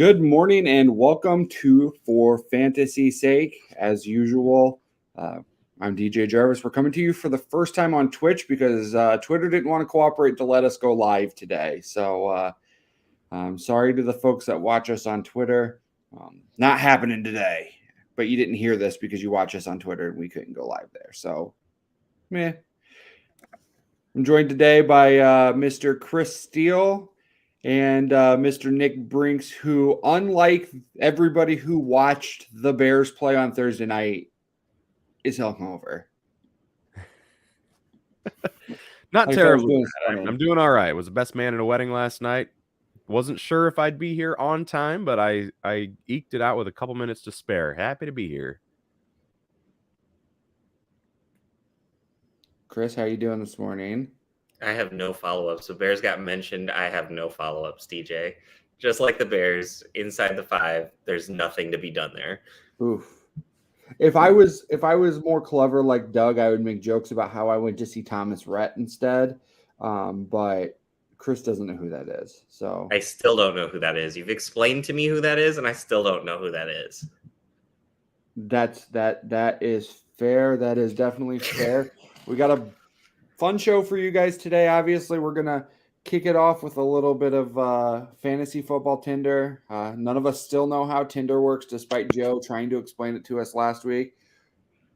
Good morning and welcome to For Fantasy's Sake. As usual, I'm DJ Jarvis. We're coming to you for the first time on Twitch because Twitter didn't want to cooperate to let us go live today. So I'm sorry to the folks that watch us on Twitter. Not happening today, but you didn't hear this because you watch us on Twitter and we couldn't go live there. So, meh. I'm joined today by Mr. Chris Steele and Mr. Nick Brinks, who, unlike everybody who watched the Bears play on Thursday night, is hungover. Not terribly. I'm doing all right. Was the best man at a wedding last night. Wasn't sure if I'd be here on time, but I eked it out with a couple minutes to spare. Happy to be here. Chris, how are you doing this morning? I have no follow-ups. So Bears got mentioned. I have no follow-ups, DJ. Just like the Bears, inside the 5, there's nothing to be done there. Oof. If I was more clever like Doug, I would make jokes about how I went to see Thomas Rhett instead. But Chris doesn't know who that is. So I still don't know who that is. You've explained to me who that is, and I still don't know who that is. That is fair. That is definitely fair. We got a fun show for you guys today. Obviously, we're going to kick it off with a little bit of fantasy football Tinder. None of us still know how Tinder works, despite Joe trying to explain it to us last week.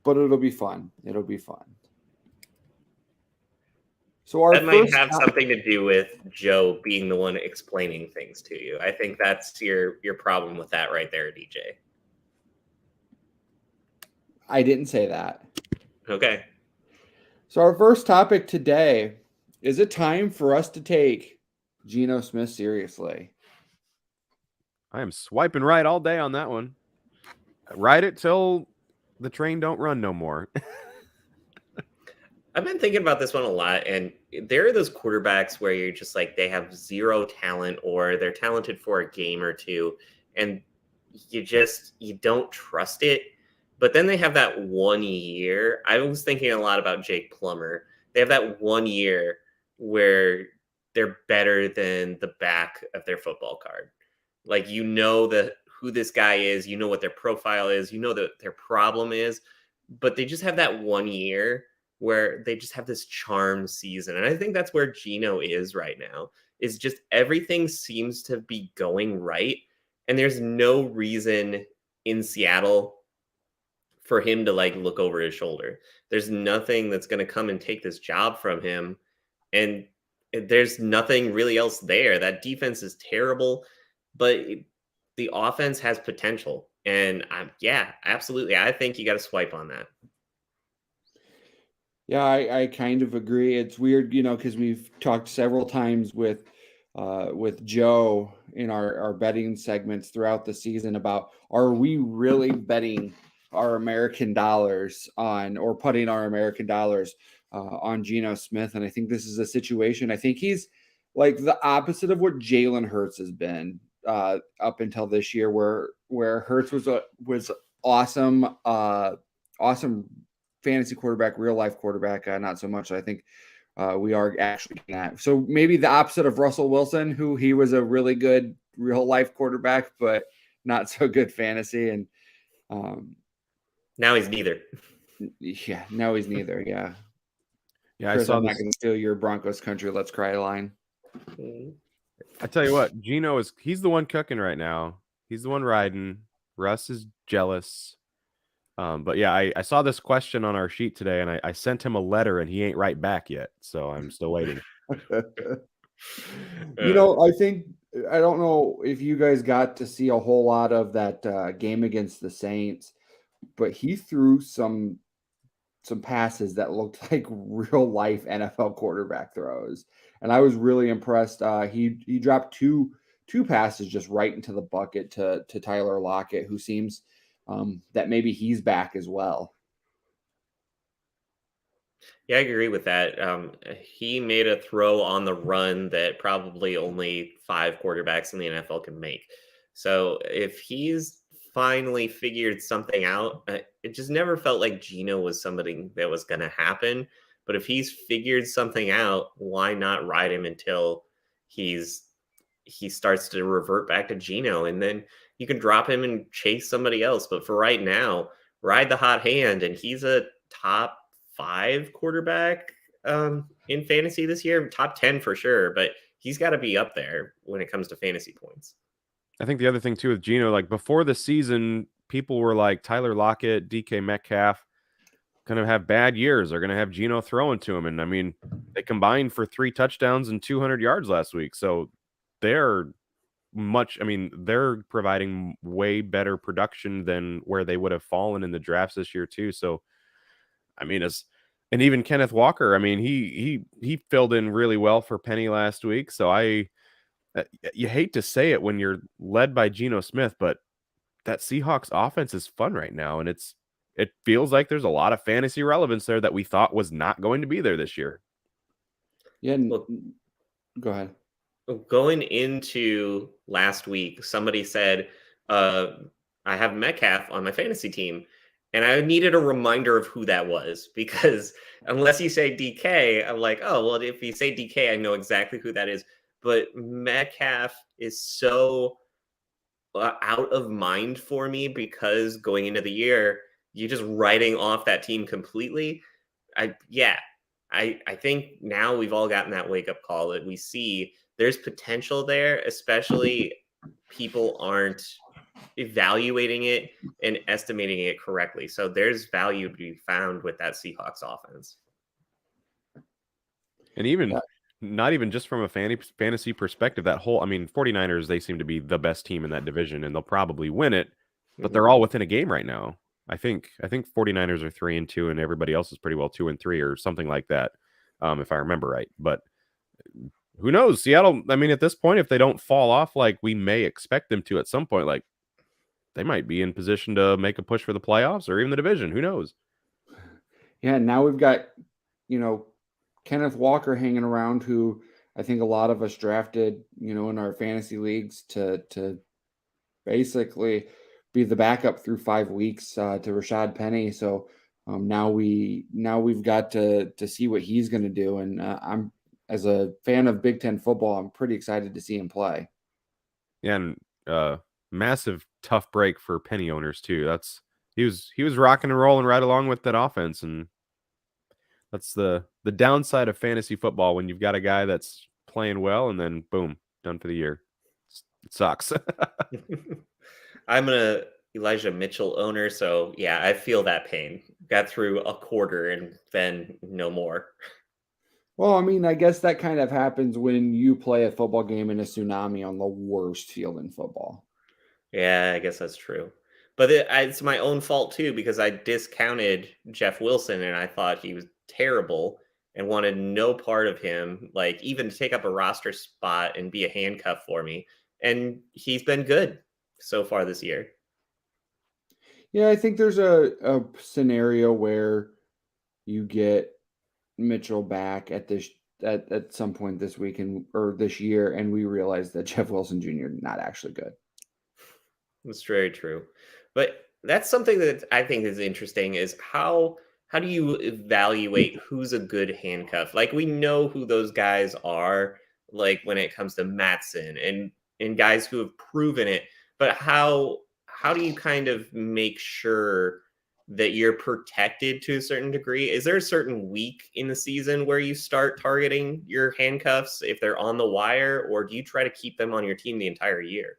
But it'll be fun. It'll be fun. So that might have something to do with Joe being the one explaining things to you. I think that's your problem with that right there, DJ. I didn't say that. Okay. So our first topic today, is it time for us to take Geno Smith seriously? I am swiping right all day on that one. Ride it till the train don't run no more. I've been thinking about this one a lot, and there are those quarterbacks where you're just like, they have zero talent, or they're talented for a game or two, and you don't trust it. But then they have that 1 year. I was thinking a lot about Jake Plummer. They have that 1 year where they're better than the back of their football card. Like, you know who this guy is, you know what their profile is, you know that their problem is, but they just have that 1 year where they just have this charm season. And I think that's where Geno is right now, is just everything seems to be going right. And there's no reason in Seattle for him to look over his shoulder. There's nothing that's going to come and take this job from him. And there's nothing really else there. That defense is terrible, but the offense has potential. And absolutely. I think you got to swipe on that. Yeah, I kind of agree. It's weird, because we've talked several times with Joe in our betting segments throughout the season about, are we really betting our American dollars on, or putting our American dollars on Geno Smith? And I think this is a situation. I think he's like the opposite of what Jalen Hurts has been up until this year, where Hurts was awesome, awesome fantasy quarterback, real life quarterback, not so much. I think we are actually that. So maybe the opposite of Russell Wilson, who he was a really good real life quarterback, but not so good fantasy. And now he's neither. Yeah, now he's neither. Yeah. Yeah, Chris, I saw I'm this. not going to steal your Broncos country. Let's cry line. I tell you what, Geno he's the one cooking right now. He's the one riding. Russ is jealous. But yeah, I saw this question on our sheet today, and I sent him a letter, and he ain't right back yet. So I'm still waiting. I think, I don't know if you guys got to see a whole lot of that game against the Saints, but he threw some passes that looked like real life NFL quarterback throws. And I was really impressed. He dropped two passes just right into the bucket to Tyler Lockett, who seems that maybe he's back as well. Yeah, I agree with that. He made a throw on the run that probably only 5 quarterbacks in the NFL can make. So if he's finally figured something out, it just never felt like Geno was somebody that was going to happen. But if he's figured something out, why not ride him until he's he starts to revert back to Geno, and then you can drop him and chase somebody else. But for right now, ride the hot hand, and he's a top 5 quarterback in fantasy this year, top 10 for sure. But he's got to be up there when it comes to fantasy points. I think the other thing too with Geno, like before the season, people were like Tyler Lockett, DK Metcalf, going to have bad years. They're going to have Geno throwing to him. And I mean, they combined for 3 touchdowns and 200 yards last week. So they're they're providing way better production than where they would have fallen in the drafts this year too. So, I mean, and even Kenneth Walker, I mean, he filled in really well for Penny last week. So you hate to say it when you're led by Geno Smith, but that Seahawks offense is fun right now. And it feels like there's a lot of fantasy relevance there that we thought was not going to be there this year. Yeah. Well, go ahead. Going into last week, somebody said, I have Metcalf on my fantasy team. And I needed a reminder of who that was, because unless you say DK, I'm like, oh, well, if you say DK, I know exactly who that is. But Metcalf is so out of mind for me, because going into the year, you're just writing off that team completely. I think now we've all gotten that wake-up call that we see there's potential there, especially people aren't evaluating it and estimating it correctly. So there's value to be found with that Seahawks offense. And even not even just from a fantasy perspective, that whole, 49ers, they seem to be the best team in that division and they'll probably win it, but they're all within a game right now. I think 49ers are 3-2 and everybody else is pretty well 2-3 or something like that. If I remember right, but who knows? Seattle, at this point, if they don't fall off like we may expect them to at some point, like they might be in position to make a push for the playoffs or even the division. Who knows? Yeah, now we've got, Kenneth Walker hanging around, who I think a lot of us drafted, in our fantasy leagues to basically be the backup through 5 weeks to Rashad Penny. So now we've got to see what he's going to do. And I'm, as a fan of Big Ten football, I'm pretty excited to see him play. Yeah, and massive tough break for Penny owners too. He was rocking and rolling right along with that offense, and that's the downside of fantasy football when you've got a guy that's playing well and then boom, done for the year. It sucks. I'm a Elijah Mitchell owner, so yeah, I feel that pain. Got through a quarter and then no more. Well, I guess that kind of happens when you play a football game in a tsunami on the worst field in football. Yeah, I guess that's true. But it's my own fault too, because I discounted Jeff Wilson and I thought he was terrible and wanted no part of him, like even to take up a roster spot and be a handcuff for me. And he's been good so far this year. Yeah, I think there's a scenario where you get Mitchell back at some point this week or this year, and we realize that Jeff Wilson Jr. not actually good. That's very true. But that's something that I think is interesting, is how do you evaluate who's a good handcuff? Like, we know who those guys are, like when it comes to Matson and guys who have proven it, but how do you kind of make sure that you're protected to a certain degree? Is there a certain week in the season where you start targeting your handcuffs if they're on the wire, or do you try to keep them on your team the entire year?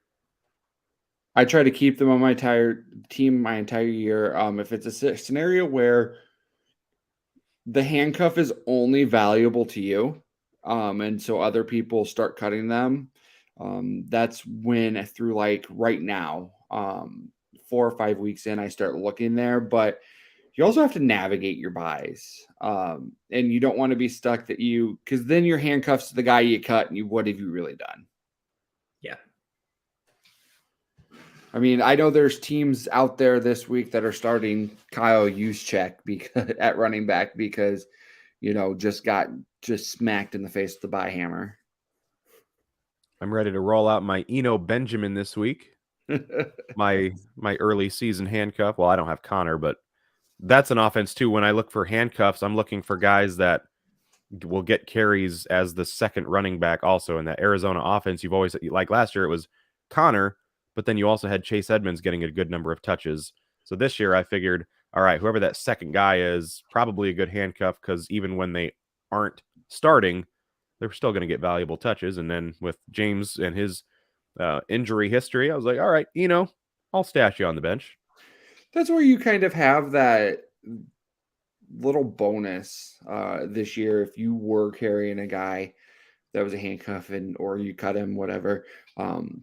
I try to keep them on my entire team my entire year. If it's a scenario where the handcuff is only valuable to you, and so other people start cutting them, that's when, through like right now, 4 or 5 weeks in, I start looking there. But you also have to navigate your buys, and you don't want to be stuck because then you're handcuffs to the guy you cut, and what have you really done? Yeah. I know there's teams out there this week that are starting Kyle Juszczyk at running back because, just got smacked in the face with the buy hammer. I'm ready to roll out my Eno Benjamin this week. my early season handcuff. Well, I don't have Connor, but that's an offense too. When I look for handcuffs, I'm looking for guys that will get carries as the second running back also in that Arizona offense. You've always, like last year, it was Connor, but then you also had Chase Edmonds getting a good number of touches. So this year I figured, all right, whoever that second guy is, probably a good handcuff, because even when they aren't starting, they're still going to get valuable touches. And then with James and his injury history, I was like, all right, I'll stash you on the bench. That's where you kind of have that little bonus this year if you were carrying a guy that was a handcuff or you cut him, whatever.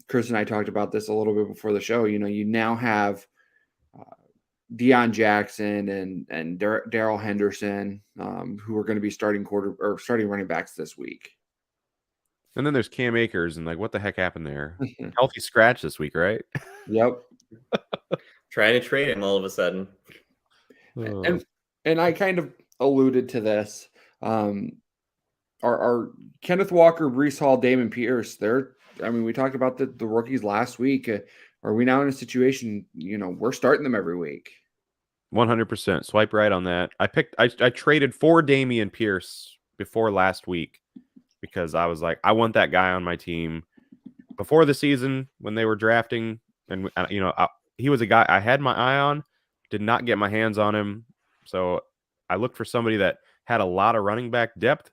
Chris and I talked about this a little bit before the show. You now have Deion Jackson and Darrell Henderson, who are going to be starting running backs this week. And then there's Cam Akers, and like, what the heck happened there? Healthy scratch this week, right? Yep. Trying to trade him all of a sudden. And I kind of alluded to this. Our Kenneth Walker, Breece Hall, Damon Pierce, we talked about the rookies last week. Are we now in a situation, we're starting them every week? 100%. Swipe right on that. I traded for Damian Pierce before last week because I was like, I want that guy on my team. Before the season, when they were drafting, and he was a guy I had my eye on, did not get my hands on him. So I looked for somebody that had a lot of running back depth,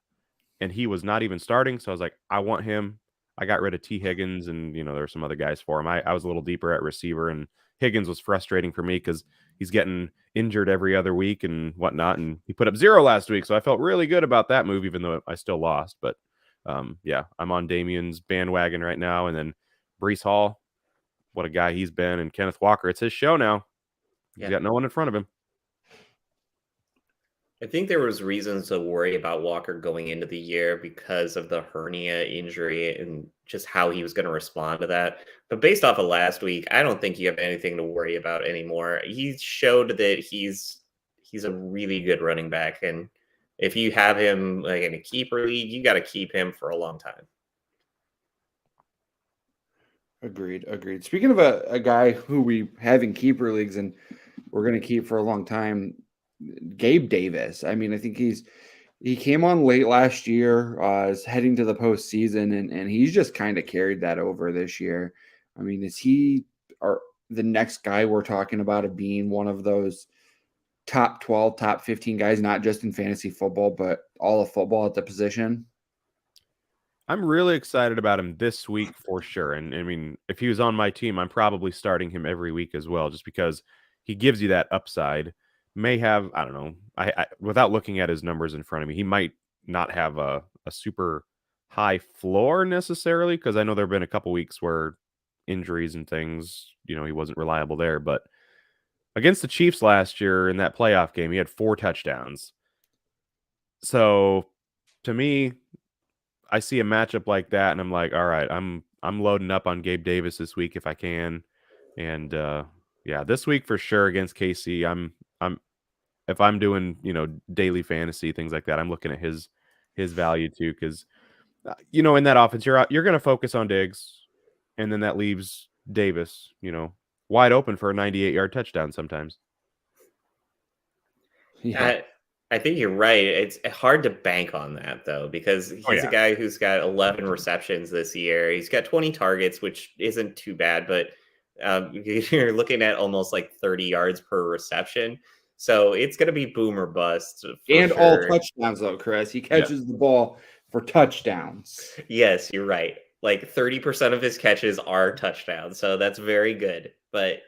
and he was not even starting. So I was like, I want him. I got rid of T. Higgins, and there were some other guys for him. I was a little deeper at receiver, and Higgins was frustrating for me because he's getting injured every other week and whatnot. And he put up 0 last week, so I felt really good about that move, even though I still lost. But yeah, I'm on Damian's bandwagon right now. And then Breece Hall, what a guy he's been, and Kenneth Walker. It's his show now. He's got no one in front of him. I think there was reasons to worry about Walker going into the year because of the hernia injury and just how he was going to respond to that. But based off of last week, I don't think you have anything to worry about anymore. He showed that he's a really good running back, and if you have him like in a keeper league, you got to keep him for a long time. Agreed. Speaking of a guy who we have in keeper leagues and we're going to keep for a long time, Gabe Davis. I think he came on late last year, is heading to the postseason, and he's just kind of carried that over this year. Is he the next guy we're talking about of being one of those top 12, top 15 guys, not just in fantasy football, but all of football at the position? I'm really excited about him this week for sure. And if he was on my team, I'm probably starting him every week as well, just because he gives you that upside. May have, I don't know, I without looking at his numbers in front of me, he might not have a super high floor necessarily, because I know there have been a couple weeks where injuries and things, he wasn't reliable there. But against the Chiefs last year in that playoff game, he had 4 touchdowns. So to me, I see a matchup like that, and I'm like, all right, I'm loading up on Gabe Davis this week if I can. And yeah, this week for sure against KC, I'm if I'm doing, daily fantasy, things like that, I'm looking at his value too, because in that offense, you're going to focus on Diggs, and then that leaves Davis, wide open for a 98-yard touchdown sometimes. Yeah. I think you're right. It's hard to bank on that, though, because he's a guy who's got 11 receptions this year. He's got 20 targets, which isn't too bad, but you're looking at almost like 30 yards per reception. So it's going to be boom or bust. And sure. all touchdowns, though, Chris. He catches the ball for touchdowns. Yes, you're right. Like 30% of his catches are touchdowns. So that's very good. But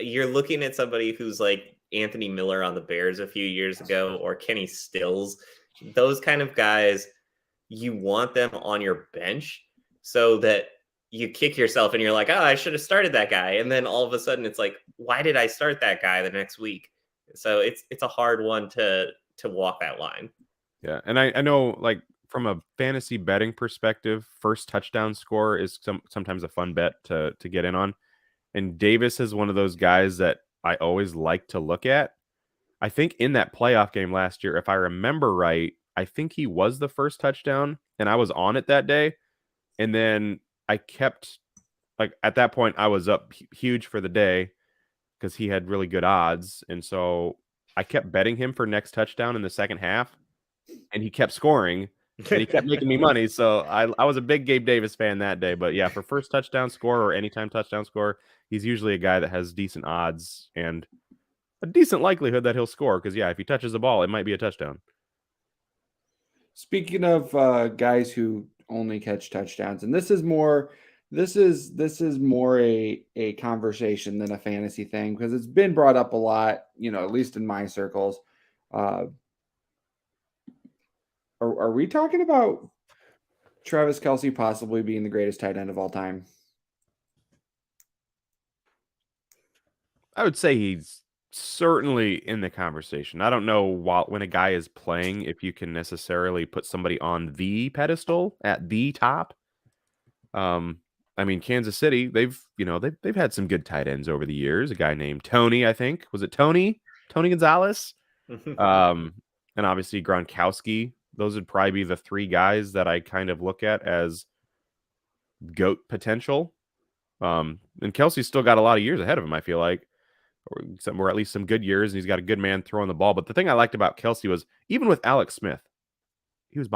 you're looking at somebody who's like Anthony Miller on the Bears a few years ago, or Kenny Stills. Those kind of guys, you want them on your bench so that you kick yourself and you're like, oh, I should have started that guy. And then all of a sudden it's like, why did I start that guy the next week? So it's a hard one to walk that line. Yeah. And I know, like, from a fantasy betting perspective, first touchdown score is sometimes a fun bet to get in on. And Davis is one of those guys that I always like to look at. I think in that playoff game last year, if I remember right, I think he was the first touchdown, and I was on it that day. And then I kept, like, at that point, I was up huge for the day because he had really good odds. And so I kept betting him for next touchdown in the second half. and he kept scoring, and he kept making me money. So I was a big Gabe Davis fan that day. But yeah, for first touchdown score or anytime touchdown score, he's usually a guy that has decent odds and a decent likelihood that he'll score. Because yeah, if he touches the ball, it might be a touchdown. Speaking of guys who only catch touchdowns, and this is more a conversation than a fantasy thing because it's been brought up a lot, at least in my circles. Are we talking about Travis Kelce possibly being the greatest tight end of all time? I would say he's certainly in the conversation. I don't know when a guy is playing if you can necessarily put somebody on the pedestal at the top. I mean, Kansas City, they've had some good tight ends over the years. A guy named Tony, I think. Was it Tony Gonzalez? And obviously Gronkowski. Those would probably be the three guys that I kind of look at as GOAT potential. And Kelsey's still got a lot of years ahead of him, I feel like. Or at least some good years, and he's got a good man throwing the ball. But the thing I liked about Kelce was even with Alex Smith, he was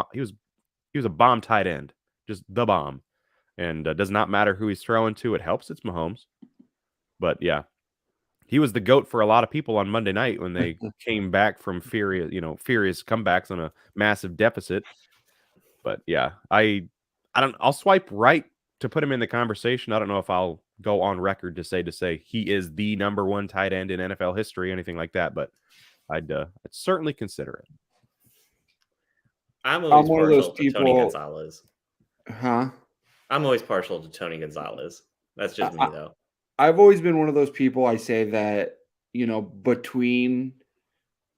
a bomb tight end, just the bomb, and does not matter who he's throwing to. It helps. It's Mahomes, but yeah, he was the GOAT for a lot of people on Monday night when they came back from furious comebacks on a massive deficit. But yeah, I'll swipe right to put him in the conversation. I don't know if I'll go on record to say he is the number one tight end in NFL history, anything like that, but I'd certainly consider it. I'm always partial to Tony Gonzalez. Huh? I'm always partial to Tony Gonzalez. That's just me, though. I've always been one of those people. I say that, between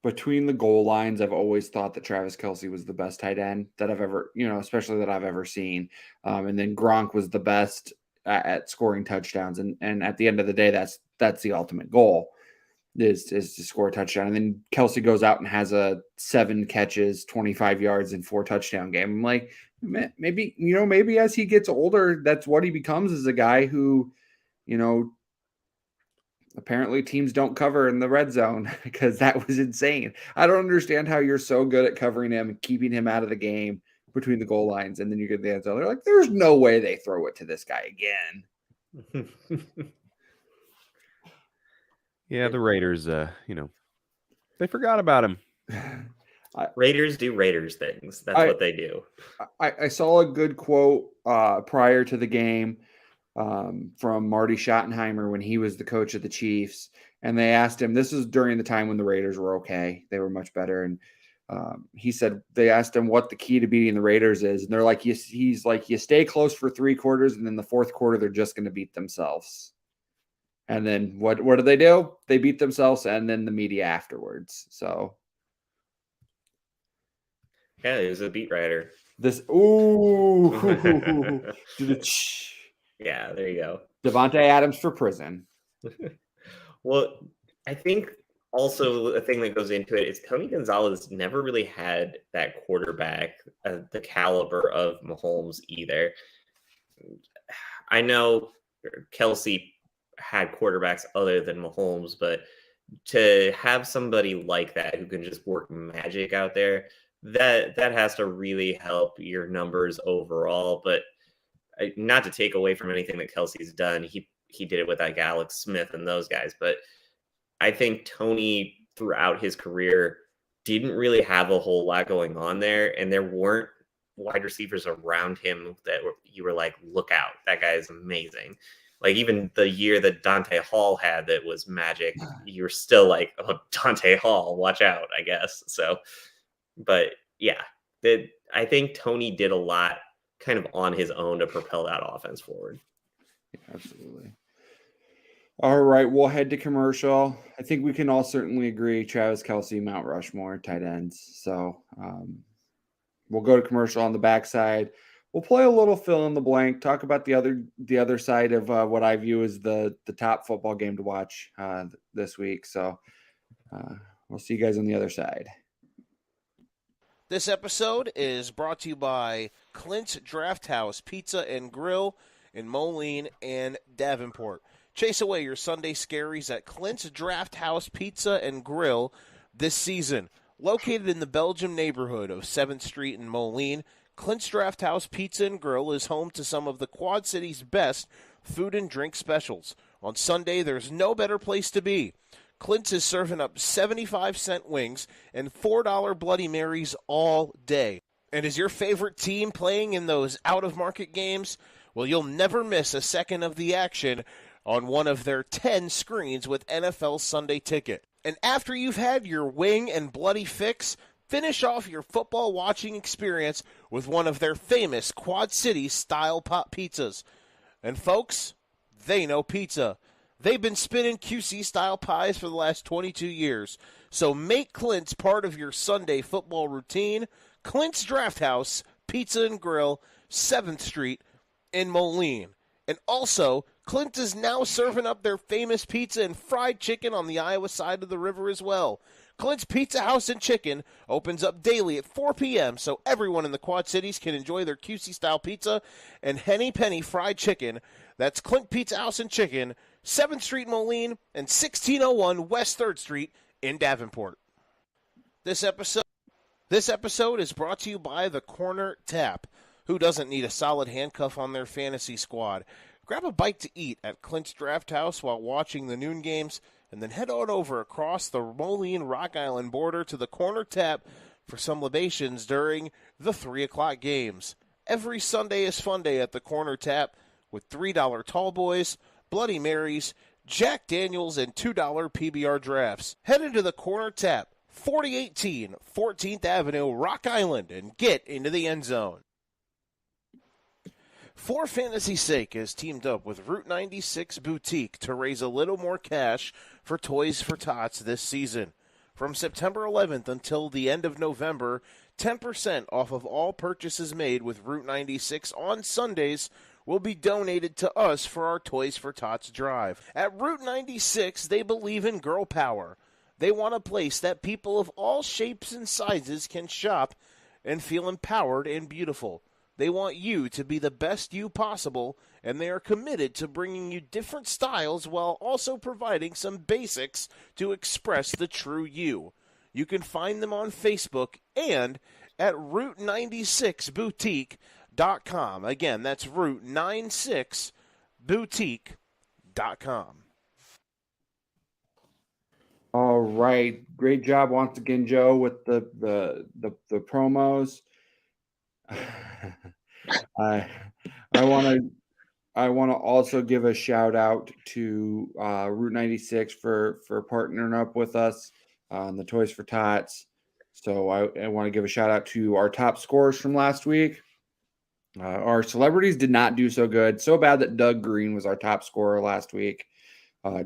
the goal lines, I've always thought that Travis Kelce was the best tight end that I've ever, especially that I've ever seen. And then Gronk was the best at scoring touchdowns. And at the end of the day, that's the ultimate goal is to score a touchdown. And then Kelce goes out and has a 7 catches, 25 yards and 4 touchdown game. I'm like, maybe as he gets older, that's what he becomes, is a guy who, apparently teams don't cover in the red zone because that was insane. I don't understand how you're so good at covering him and keeping him out of the game between the goal lines, and then you get the end zone. They're like, there's no way they throw it to this guy again. Yeah, the Raiders, they forgot about him. Raiders do Raiders things. That's what they do. I saw a good quote prior to the game from Marty Schottenheimer when he was the coach of the Chiefs. And they asked him, this is during the time when the Raiders were okay. They were much better. And he said, they asked him what the key to beating the Raiders is. And they're like, he's like, you stay close for 3 quarters. And then the 4th quarter, they're just going to beat themselves. And then what do? They beat themselves and then the media afterwards. So. Yeah, he was a beat writer. Yeah, there you go. Devontae Adams for prison. Well, I think also a thing that goes into it is Tony Gonzalez never really had that quarterback the caliber of Mahomes either. I know Kelce had quarterbacks other than Mahomes, but to have somebody like that who can just work magic out there, that has to really help your numbers overall. But not to take away from anything that Kelce's done, he did it with like Alex Smith and those guys. But I think Tony throughout his career didn't really have a whole lot going on there, and there weren't wide receivers around him that you were like, look out, that guy is amazing. Like even the year that Dante Hall had that was magic, you were still like, oh, Dante Hall, watch out, I guess. So, but yeah, I think Tony did a lot kind of on his own to propel that offense forward. Yeah, absolutely. All right, we'll head to commercial. I think we can all certainly agree Travis Kelce, Mount Rushmore, tight ends. So we'll go to commercial on the backside. We'll play a little fill in the blank, talk about the other side of what I view as the top football game to watch this week. So we'll see you guys on the other side. This episode is brought to you by Clint's Drafthouse Pizza and Grill in Moline and Davenport. Chase away your Sunday scaries at Clint's Drafthouse Pizza and Grill this season. Located in the Belgium neighborhood of 7th Street in Moline, Clint's Drafthouse Pizza and Grill is home to some of the Quad City's best food and drink specials. On Sunday, there's no better place to be. Clint's is serving up 75-cent wings and $4 Bloody Marys all day. And is your favorite team playing in those out-of-market games? Well, you'll never miss a second of the action on one of their 10 screens with NFL Sunday Ticket. And after you've had your wing and bloody fix, finish off your football watching experience with one of their famous Quad City style pop pizzas. And folks, they know pizza. They've been spinning QC style pies for the last 22 years. So make Clint's part of your Sunday football routine. Clint's Drafthouse Pizza and Grill, 7th Street in Moline. And also, Clint is now serving up their famous pizza and fried chicken on the Iowa side of the river as well. Clint's Pizza House and Chicken opens up daily at 4 p.m. so everyone in the Quad Cities can enjoy their QC-style pizza and Henny Penny fried chicken. That's Clint Pizza House and Chicken, 7th Street Moline, and 1601 West 3rd Street in Davenport. This episode is brought to you by the Corner Tap. Who doesn't need a solid handcuff on their fantasy squad? Grab a bite to eat at Clint's Drafthouse while watching the noon games, and then head on over across the Moline-Rock Island border to the Corner Tap for some libations during the 3 o'clock games. Every Sunday is fun day at the Corner Tap with $3 tall boys, Bloody Marys, Jack Daniels, and $2 PBR drafts. Head into the Corner Tap, 4018 14th Avenue, Rock Island, and get into the end zone. For Fantasy's Sake has teamed up with Route 96 Boutique to raise a little more cash for Toys for Tots this season. From September 11th until the end of November, 10% off of all purchases made with Route 96 on Sundays will be donated to us for our Toys for Tots drive. At Route 96, they believe in girl power. They want a place that people of all shapes and sizes can shop and feel empowered and beautiful. They want you to be the best you possible, and they are committed to bringing you different styles while also providing some basics to express the true you. You can find them on Facebook and at Route96Boutique.com. Again, that's Route96Boutique.com. All right, great job once again, Joe, with the promos. I want to also give a shout out to Route 96 for partnering up with us on the Toys for Tots. So I want to give a shout out to our top scorers from last week. Our celebrities did not do so good. So bad that Doug Green was our top scorer last week.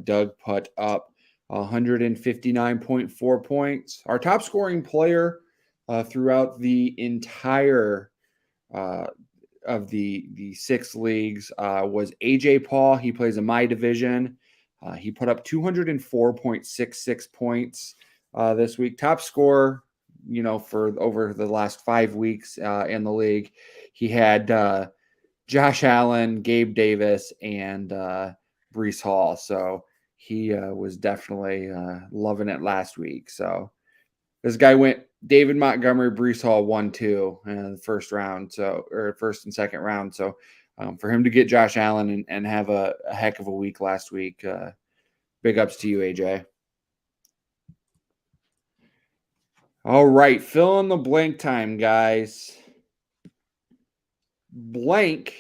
Doug put up 159.4 points. Our top scoring player throughout the entire of the 6 leagues was AJ Paul. He plays in my division. He put up 204.66 points this week. Top scorer, for over the last 5 weeks in the league. He had Josh Allen, Gabe Davis, and Breece Hall. So he was definitely loving it last week. So this guy went David Montgomery, Breece Hall 1-2 in the first round, first and second round. So for him to get Josh Allen and have a heck of a week last week, big ups to you, AJ. All right, fill in the blank time, guys. Blank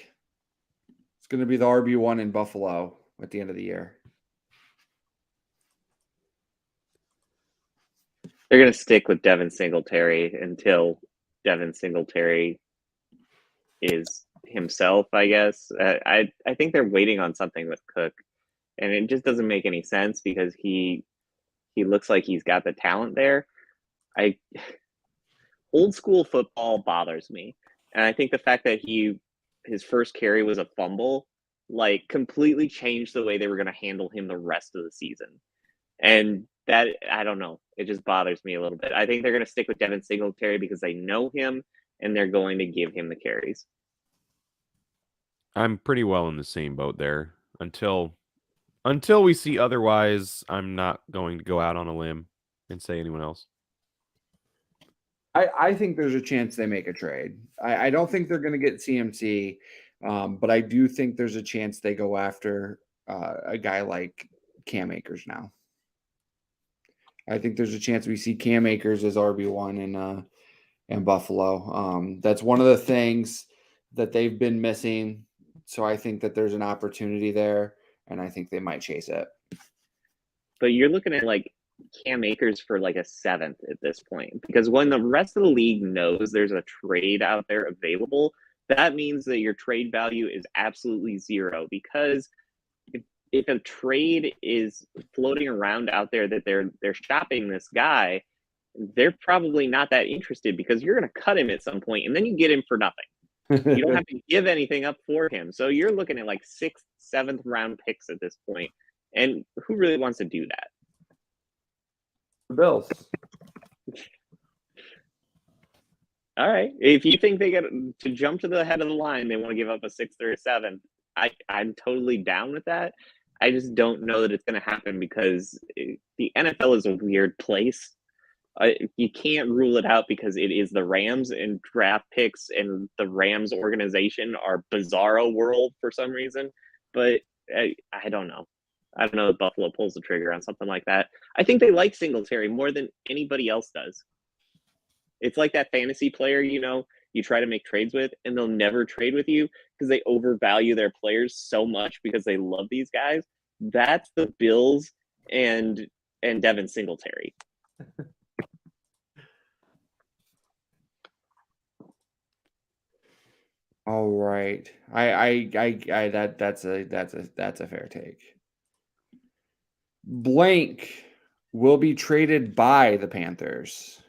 is going to be the RB1 in Buffalo at the end of the year. They're going to stick with Devin Singletary until Devin Singletary is himself, I guess. I think they're waiting on something with Cook, and it just doesn't make any sense because he looks like he's got the talent there. Old school football bothers me, and I think the fact that his first carry was a fumble, completely changed the way they were going to handle him the rest of the season. And that, I don't know. It just bothers me a little bit. I think they're going to stick with Devin Singletary because they know him and they're going to give him the carries. I'm pretty well in the same boat there. Until we see otherwise, I'm not going to go out on a limb and say anyone else. I think there's a chance they make a trade. I don't think they're going to get CMC, but I do think there's a chance they go after a guy like Cam Akers now. I think there's a chance we see Cam Akers as RB1 in Buffalo. That's one of the things that they've been missing. So I think that there's an opportunity there, and I think they might chase it. But you're looking at like Cam Akers for like a 7th at this point, because when the rest of the league knows there's a trade out there available, that means that your trade value is absolutely zero. Because if a trade is floating around out there that they're shopping this guy, they're probably not that interested, because you're going to cut him at some point and then you get him for nothing. You don't have to give anything up for him. So you're looking at like 6th, 7th round picks at this point. And who really wants to do that? The Bills. All right. If you think they get to jump to the head of the line, they want to give up a 6th or a 7th, I'm totally down with that. I just don't know that it's going to happen, because the NFL is a weird place. You can't rule it out, because it is the Rams, and draft picks and the Rams organization are bizarro world for some reason. But I don't know. I don't know if Buffalo pulls the trigger on something like that. I think they like Singletary more than anybody else does. It's like that fantasy player, you try to make trades with, and they'll never trade with you because they overvalue their players so much because they love these guys. That's the Bills and Devin Singletary. All right. That's a fair take. Blank will be traded by the Panthers.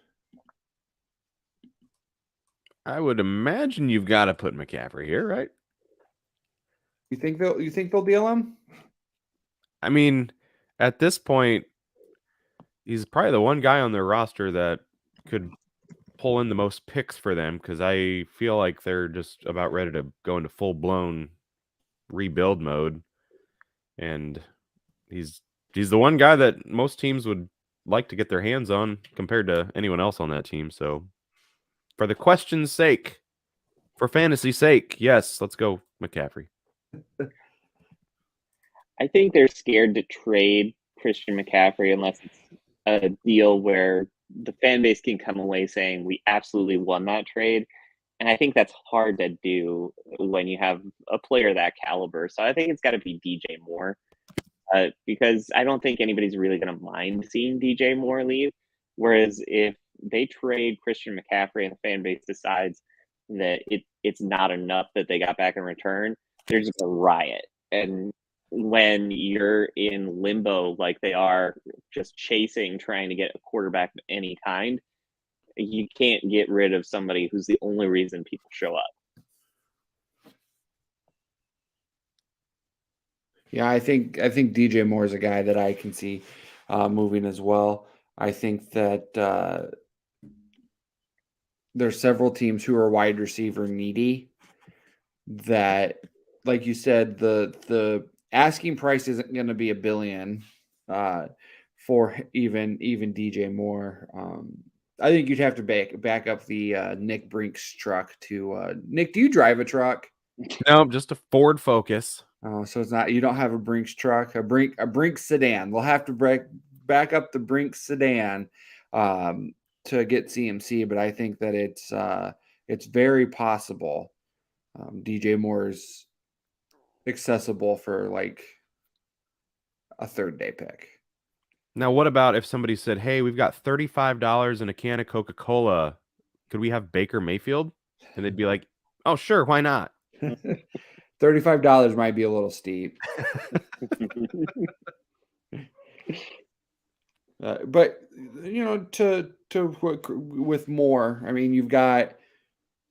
I would imagine you've got to put McCaffrey here, right? You think they'll deal him? I mean, at this point, he's probably the one guy on their roster that could pull in the most picks for them, because I feel like they're just about ready to go into full-blown rebuild mode. And he's the one guy that most teams would like to get their hands on compared to anyone else on that team. So for the question's sake, for fantasy's sake, yes, let's go McCaffrey. I think they're scared to trade Christian McCaffrey unless it's a deal where the fan base can come away saying we absolutely won that trade. And I think that's hard to do when you have a player that caliber. So I think it's got to be DJ Moore, because I don't think anybody's really going to mind seeing DJ Moore leave. Whereas if they trade Christian McCaffrey and the fan base decides that it's not enough that they got back in return, they're just a riot. And when you're in limbo like they are, just trying to get a quarterback of any kind, you can't get rid of somebody who's the only reason people show up. Yeah, I think DJ Moore is a guy that I can see moving as well. I think that there's several teams who are wide receiver needy. That, like you said, the asking price isn't going to be $1 billion for even DJ Moore. I think you'd have to back up the Nick Brinks truck to Nick. Do you drive a truck? No, just a Ford Focus. Oh, so it's not, you don't have a Brinks truck, a Brinks sedan. We'll have to back up the Brinks sedan to get CMC, but I think that it's very possible DJ Moore's accessible for like a 3rd day pick. Now, what about if somebody said, hey, we've got $35 in a can of Coca-Cola. Could we have Baker Mayfield? And they'd be like, oh, sure, why not? $35 might be a little steep. But, with more, I mean,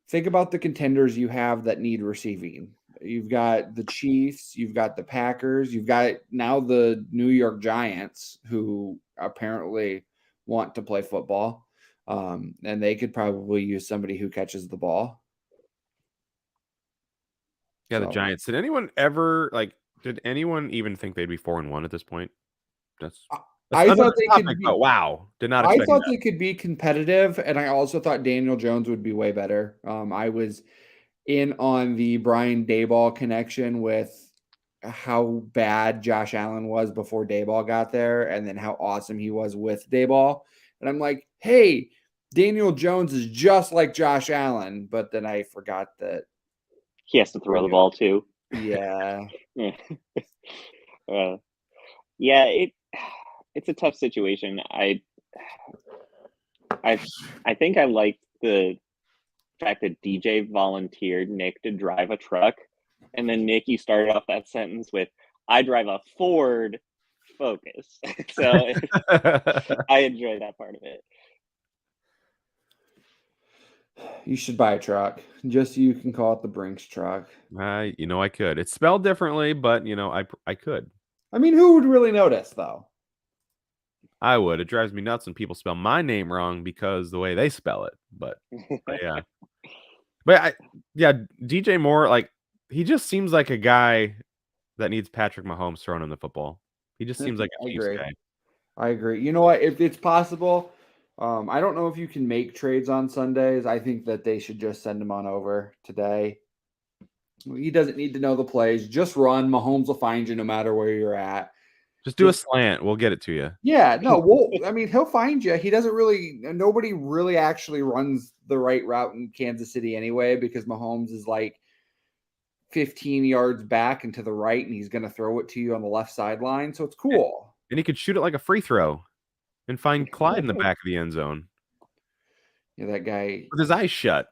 think about the contenders you have that need receiving. You've got the Chiefs, you've got the Packers, you've got now the New York Giants, who apparently want to play football. And they could probably use somebody who catches the ball. Yeah, the Giants. Did anyone even think they'd be 4-1 at this point? I Another thought they could topic, be, but wow, did not I expect thought that. they could be competitive, and I also thought Daniel Jones would be way better. I was in on the Brian Dayball connection with how bad Josh Allen was before Dayball got there, and then how awesome he was with Dayball. And I'm like, hey, Daniel Jones is just like Josh Allen, but then I forgot that. He has to throw the ball too. Yeah, Yeah, it's a tough situation. I think I liked the fact that DJ volunteered Nick to drive a truck, and then Nick, you started off that sentence with, "I drive a Ford Focus," so I enjoy that part of it. you should buy a truck just so you can call it the Brinks truck. I could. It's spelled differently, but I could. I mean, who would really notice though? I would. It drives me nuts when people spell my name wrong because the way they spell it. But yeah. But DJ Moore, like, he just seems like a guy that needs Patrick Mahomes thrown in the football. He just seems like a Chiefs guy. I agree. You know what? If it's possible, I don't know if you can make trades on Sundays. I think that they should just send him on over today. He doesn't need to know the plays. Just run. Mahomes will find you no matter where you're at. Just do a slant. We'll get it to you. Yeah, no, I mean, he'll find you. He doesn't really, nobody really actually runs the right route in Kansas City anyway, because Mahomes is like 15 yards back and to the right, and he's going to throw it to you on the left sideline. So it's cool. And he could shoot it like a free throw and find Clyde in the back of the end zone. Yeah, that guy. With his eyes shut.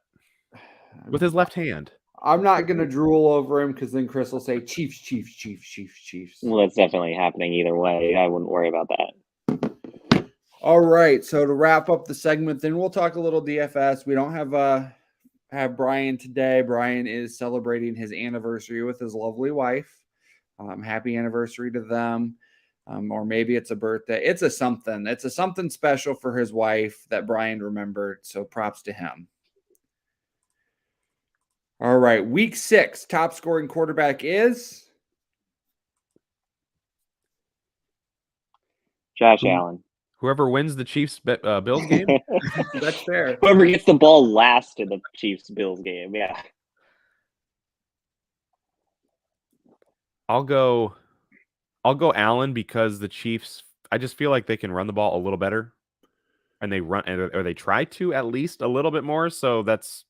With his left hand. I'm not going to drool over him because then Chris will say, Chiefs, Chiefs, Chiefs, Chiefs, Chiefs. Well, that's definitely happening either way. I wouldn't worry about that. All right. So to wrap up the segment, then we'll talk a little DFS. We don't have Brian today. Brian is celebrating his anniversary with his lovely wife. Happy anniversary to them. Or maybe it's a birthday. It's a something special for his wife that Brian remembered. So props to him. All right. Week 6, top scoring quarterback is Josh Allen. Whoever wins the Chiefs Bills game. That's fair. Whoever gets the ball last in the Chiefs Bills game. Yeah. I'll go Allen because the Chiefs, I just feel like they can run the ball a little better, and they try to at least a little bit more. So that's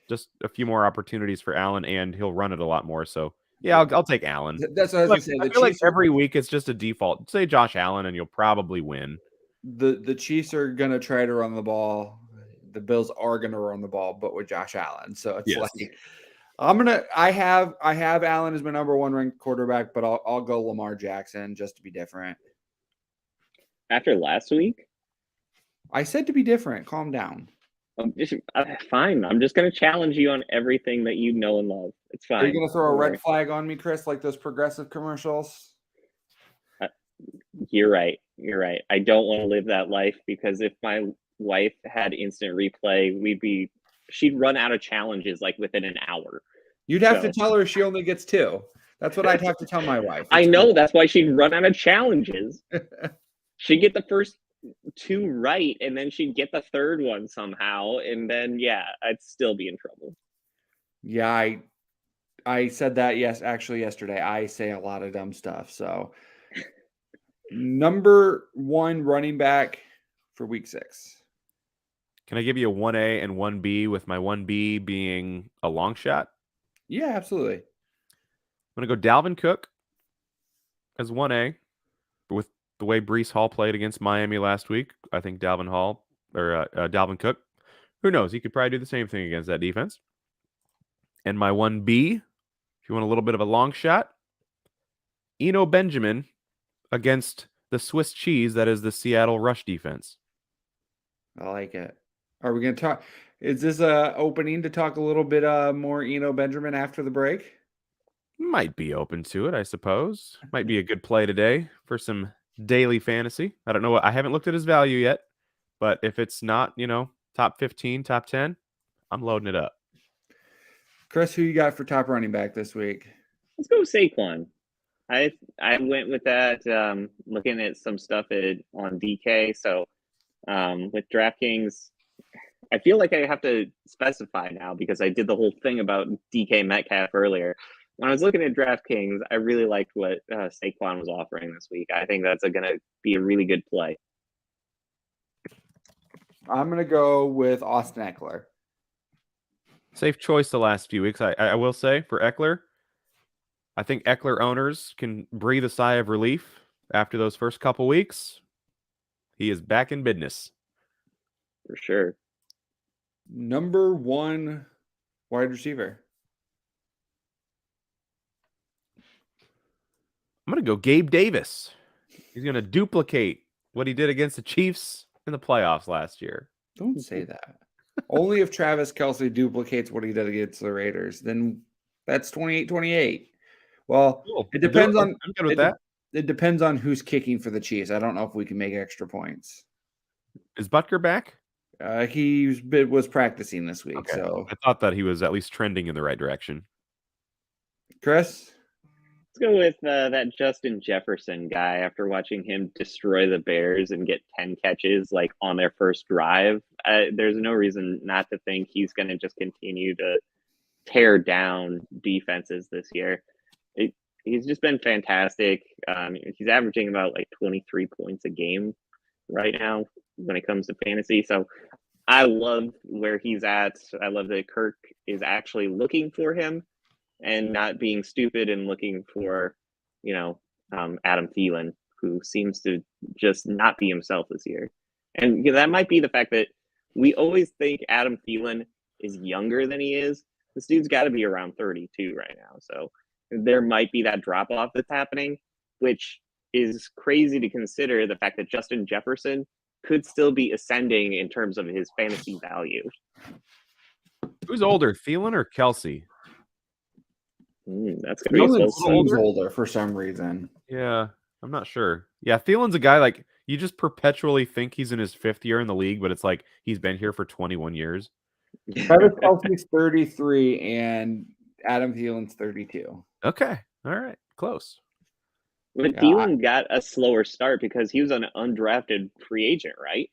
just a few more opportunities for Allen, and he'll run it a lot more. So yeah, I'll take Allen. That's what I was going to say. I feel like every week it's just a default. Say Josh Allen, and you'll probably win. The Chiefs are going to try to run the ball. The Bills are going to run the ball, but with Josh Allen. So it's like I have Allen as my number 1 ranked quarterback, but I'll go Lamar Jackson just to be different. After last week? I said to be different. Calm down. Fine. I'm just going to challenge you on everything that you know and love. It's fine. Are you going to throw a red flag on me, Chris, like those progressive commercials? You're right. I don't want to live that life, because if my wife had instant replay, she'd run out of challenges like within an hour. You'd have to tell her she only gets 2. That's what I'd have to tell my wife. I know. That's why she'd run out of challenges. She'd get the first 2 right, and then she'd get the third one somehow, and then I'd still be in trouble. Yeah, I said that yesterday. I say a lot of dumb stuff. So number 1 running back for week 6. Can I give you a 1A and 1B, with my 1B being a long shot? Yeah, absolutely. I'm going to go Dalvin Cook as 1A. With the way Breece Hall played against Miami last week, I think Dalvin Cook, who knows? He could probably do the same thing against that defense. And my 1B, if you want a little bit of a long shot, Eno Benjamin against the Swiss cheese that is the Seattle rush defense. I like it. Are we going to talk? Is this a opening to talk a little bit more Eno Benjamin after the break? Might be open to it, I suppose. Might be a good play today for some daily fantasy. I don't know. I haven't looked at his value yet, but if it's not, top 15, top 10, I'm loading it up. Chris, who you got for top running back this week? Let's go Saquon. I went with that. Looking at some stuff on DK. So with DraftKings, I feel like I have to specify now because I did the whole thing about DK Metcalf earlier. When I was looking at DraftKings, I really liked what Saquon was offering this week. I think that's going to be a really good play. I'm going to go with Austin Eckler. Safe choice the last few weeks. I will say for Eckler, I think Eckler owners can breathe a sigh of relief after those first couple weeks. He is back in business. For sure. Number 1 wide receiver. I'm going to go Gabe Davis. He's going to duplicate what he did against the Chiefs in the playoffs last year. Don't say that. Only if Travis Kelce duplicates what he did against the Raiders, then that's 28-28. Well, Cool. it depends on I'm good with that. It depends on who's kicking for the Chiefs. I don't know if we can make extra points. Is Butker back? He was practicing this week. Okay. So I thought that he was at least trending in the right direction. Chris? Let's go with that Justin Jefferson guy after watching him destroy the Bears and get 10 catches like on their first drive. There's no reason not to think he's going to just continue to tear down defenses this year. He's just been fantastic. He's averaging about like 23 points a game right now when it comes to fantasy. So I love where he's at. I love that Kirk is actually looking for him and not being stupid and looking for, Adam Thielen, who seems to just not be himself this year. And that might be the fact that we always think Adam Thielen is younger than he is. This dude's got to be around 32 right now. So there might be that drop off that's happening, which is crazy to consider the fact that Justin Jefferson could still be ascending in terms of his fantasy value. Who's older, Thielen or Kelce? That's going to be Thielen so seems older for some reason. Yeah, I'm not sure. Yeah, Thielen's a guy like you just perpetually think he's in his 5th year in the league, but it's like he's been here for 21 years. Travis Kelce's 33 and Adam Thielen's 32. Okay. All right. Close. But Yeah, Thielen got a slower start because he was an undrafted free agent, right?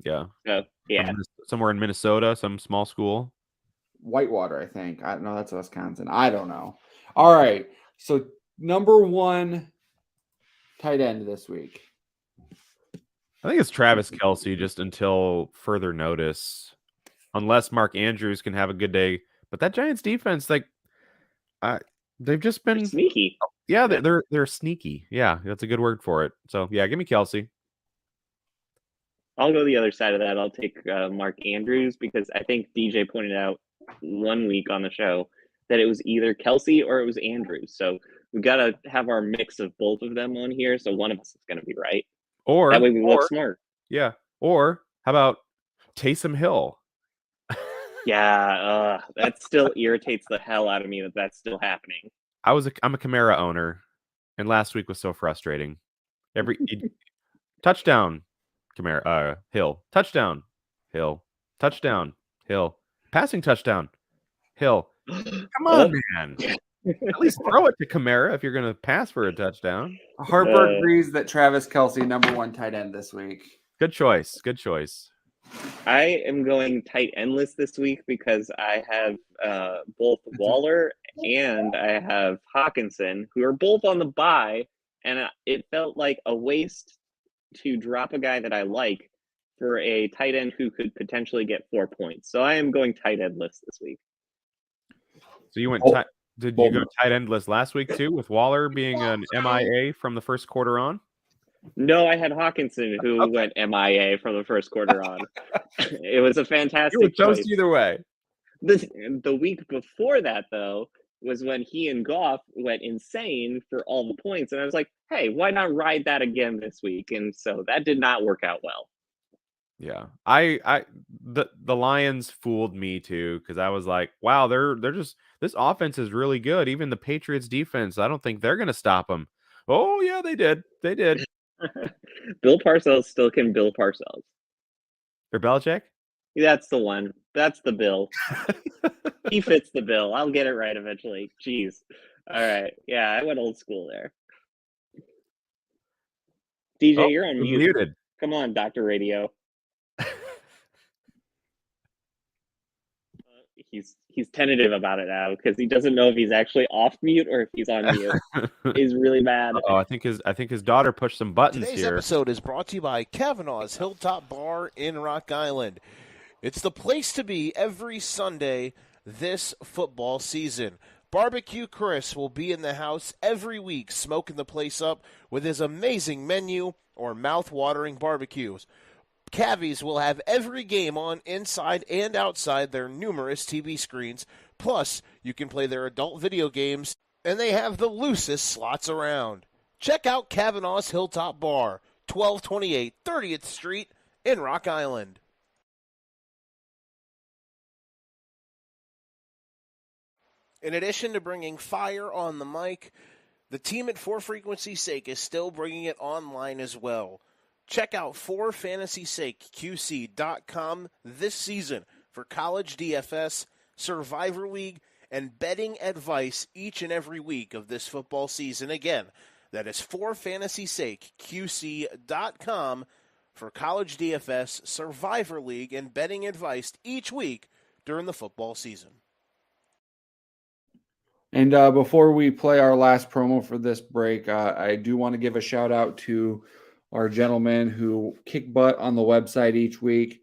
Yeah. So, yeah. Somewhere in Minnesota, some small school. Whitewater, I think. I don't know. That's Wisconsin. I don't know. All right. So number 1 tight end this week. I think it's Travis Kelce just until further notice, unless Mark Andrews can have a good day. But that Giants defense, they've just been Sneaky. Yeah, they're sneaky. Yeah, that's a good word for it. So yeah, give me Kelce. I'll go the other side of that. I'll take Mark Andrews because I think DJ pointed out one week on the show that it was either Kelce or it was Andrews. So we got to have our mix of both of them on here. So one of us is going to be right. Or that way we look smart. Yeah. Or how about Taysom Hill? Yeah, that still irritates the hell out of me that that's still happening. I'm a Kamara owner, and last week was so frustrating. Touchdown, Kamara, Hill, touchdown, Hill, touchdown, Hill, passing touchdown, Hill. Come on, man. At least throw it to Kamara if you're going to pass for a touchdown. Harper agrees that Travis Kelce, number 1 tight end this week. Good choice. Good choice. I am going tight endless this week because I have both Waller and I have Hawkinson, who are both on the bye, and it felt like a waste to drop a guy that I like for a tight end who could potentially get 4 points. So I am going tight endless this week. So you went did you go tight endless last week too, with Waller being an MIA from the first quarter on? No, I had Hawkinson, who went MIA from the first quarter on. It was a fantastic You were toast choice. either way. The week before that, though, was when he and Goff went insane for all the points. And I was like, hey, why not ride that again this week? And so that did not work out well. Yeah. The Lions fooled me too, because I was like, wow, they're just, this offense is really good. Even the Patriots defense, I don't think they're gonna stop them. Oh yeah, they did. They did. Bill Parcells still can Bill Parcells. Or Belichick? That's the one. That's the bill. He fits the bill. I'll get it right eventually. Jeez. All right. Yeah, I went old school there. DJ, Oh, you're on you're mute. muted. Come on, Dr. Radio. He's tentative about it now because he doesn't know if he's actually off mute or if he's on mute. He's really mad. Oh, I think his daughter pushed some buttons Today's here. episode is brought to you by Kavanaugh's Hilltop Bar in Rock Island. It's the place to be every Sunday this football season. Barbecue Chris will be in the house every week, smoking the place up with his amazing menu or mouth-watering barbecues. Cavies will have every game on inside and outside their numerous TV screens. Plus, you can play their adult video games, and they have the loosest slots around. Check out Kavanaugh's Hilltop Bar, 1228 30th Street in Rock Island. In addition to bringing fire on the mic, the team at 4Frequency's Sake is still bringing it online as well. Check out 4FantasySakeQC.com this season for college DFS, Survivor League, and betting advice each and every week of this football season. Again, that is 4FantasySakeQC.com for college DFS, Survivor League, and betting advice each week during the football season. And before we play our last promo for this break, I do want to give a shout out to our gentlemen who kick butt on the website each week,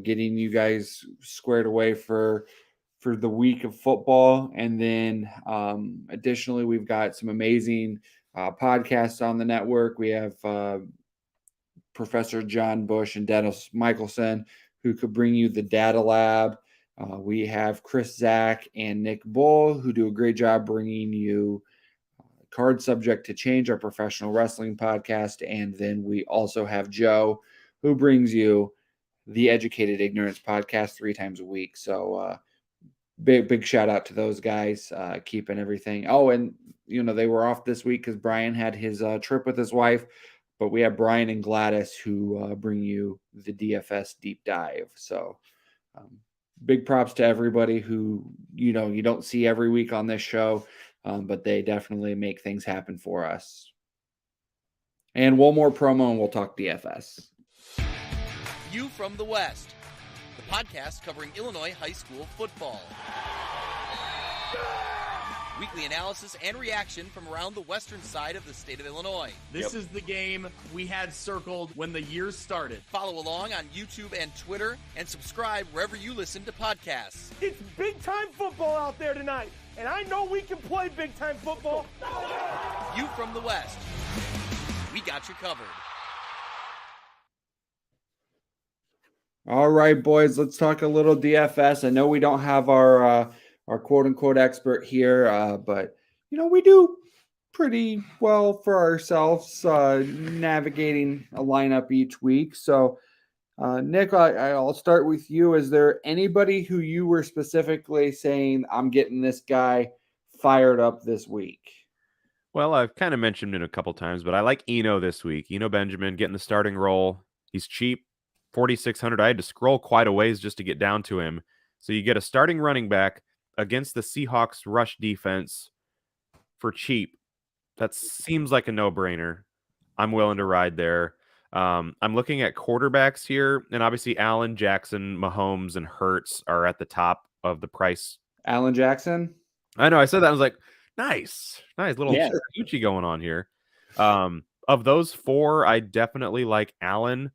getting you guys squared away for the week of football. And then additionally, we've got some amazing podcasts on the network. We have Professor John Bush and Dennis Michelson, who could bring you the Data Lab. We have Chris Zach and Nick Bull, who do a great job bringing you Card Subject to Change, our professional wrestling podcast. And then we also have Joe, who brings you the Educated Ignorance podcast 3 times a week. So big shout out to those guys, keeping everything. Oh, and they were off this week because Brian had his trip with his wife. But we have Brian and Gladys who bring you the DFS deep dive. So big props to everybody who, you don't see every week on this show, but they definitely make things happen for us. And one more promo and we'll talk DFS. View from the West, the podcast covering Illinois high school football. Weekly analysis and reaction from around the western side of the state of Illinois. This is the game we had circled when the year started. Follow along on YouTube and Twitter, and subscribe wherever you listen to podcasts. It's big-time football out there tonight, and I know we can play big-time football. View from the West. We got you covered. All right, boys, let's talk a little DFS. I know we don't have our quote-unquote expert here, but, we do pretty well for ourselves navigating a lineup each week. So, Nick, I'll start with you. Is there anybody who you were specifically saying, I'm getting this guy fired up this week? Well, I've kind of mentioned it a couple times, but I like Eno this week. Eno Benjamin getting the starting role. He's cheap, 4,600. I had to scroll quite a ways just to get down to him. So you get a starting running back against the Seahawks rush defense for cheap. That seems like a no-brainer. I'm willing to ride there. I'm looking at quarterbacks here, and obviously Allen, Jackson, Mahomes, and Hurts are at the top of the price. Allen Jackson? I know, I said that. I was like, nice little Gucci going on here. Of those 4, I definitely like Allen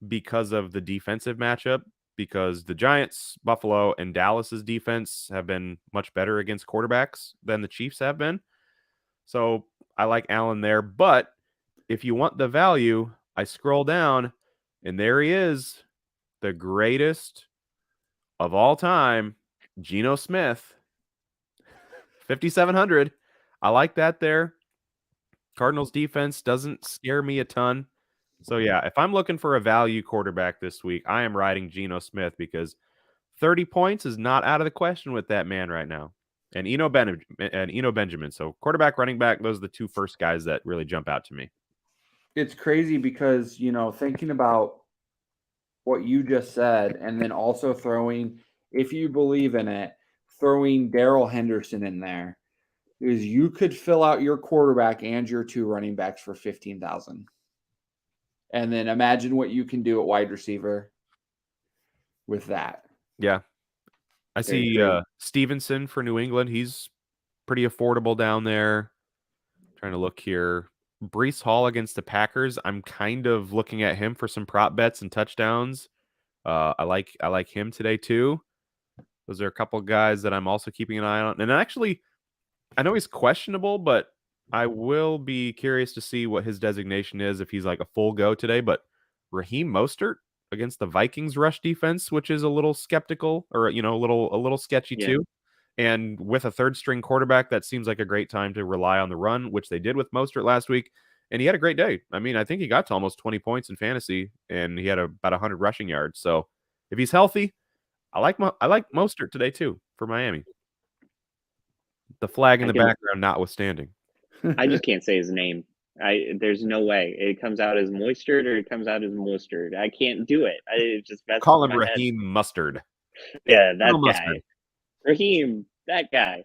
because of the defensive matchup, because the Giants, Buffalo, and Dallas's defense have been much better against quarterbacks than the Chiefs have been. So I like Allen there. But if you want the value, I scroll down, and there he is, the greatest of all time, Geno Smith, 5,700. I like that there. Cardinals defense doesn't scare me a ton. So, yeah, if I'm looking for a value quarterback this week, I am riding Geno Smith because 30 points is not out of the question with that man right now. And Eno Benjamin. So, quarterback, running back, those are the 2 first guys that really jump out to me. It's crazy because, thinking about what you just said and then also throwing, if you believe in it, throwing Darrell Henderson in there. is you could fill out your quarterback and your 2 running backs for $15,000. And then imagine what you can do at wide receiver with that. Yeah. I Very see true. Stevenson for New England. He's pretty affordable down there. Trying to look here. Brees Hall against the Packers. I'm kind of looking at him for some prop bets and touchdowns. I like him today too. Those are a couple guys that I'm also keeping an eye on. And actually, I know he's questionable, but I will be curious to see what his designation is if he's like a full go today. But Raheem Mostert against the Vikings rush defense, which is a little skeptical or a little sketchy Yeah. too. And with a third string quarterback, that seems like a great time to rely on the run, which they did with Mostert last week. And he had a great day. I mean, I think he got to almost 20 points in fantasy, and he had about 100 rushing yards. So if he's healthy, I like Mostert today too for Miami. The flag in the background notwithstanding. I just can't say his name. There's no way it comes out as Moistard or it comes out as Mustard. I can't do it. It just messes Call with him my head. Raheem Mustard. Yeah, that Colonel guy. Mustard. Raheem, that guy.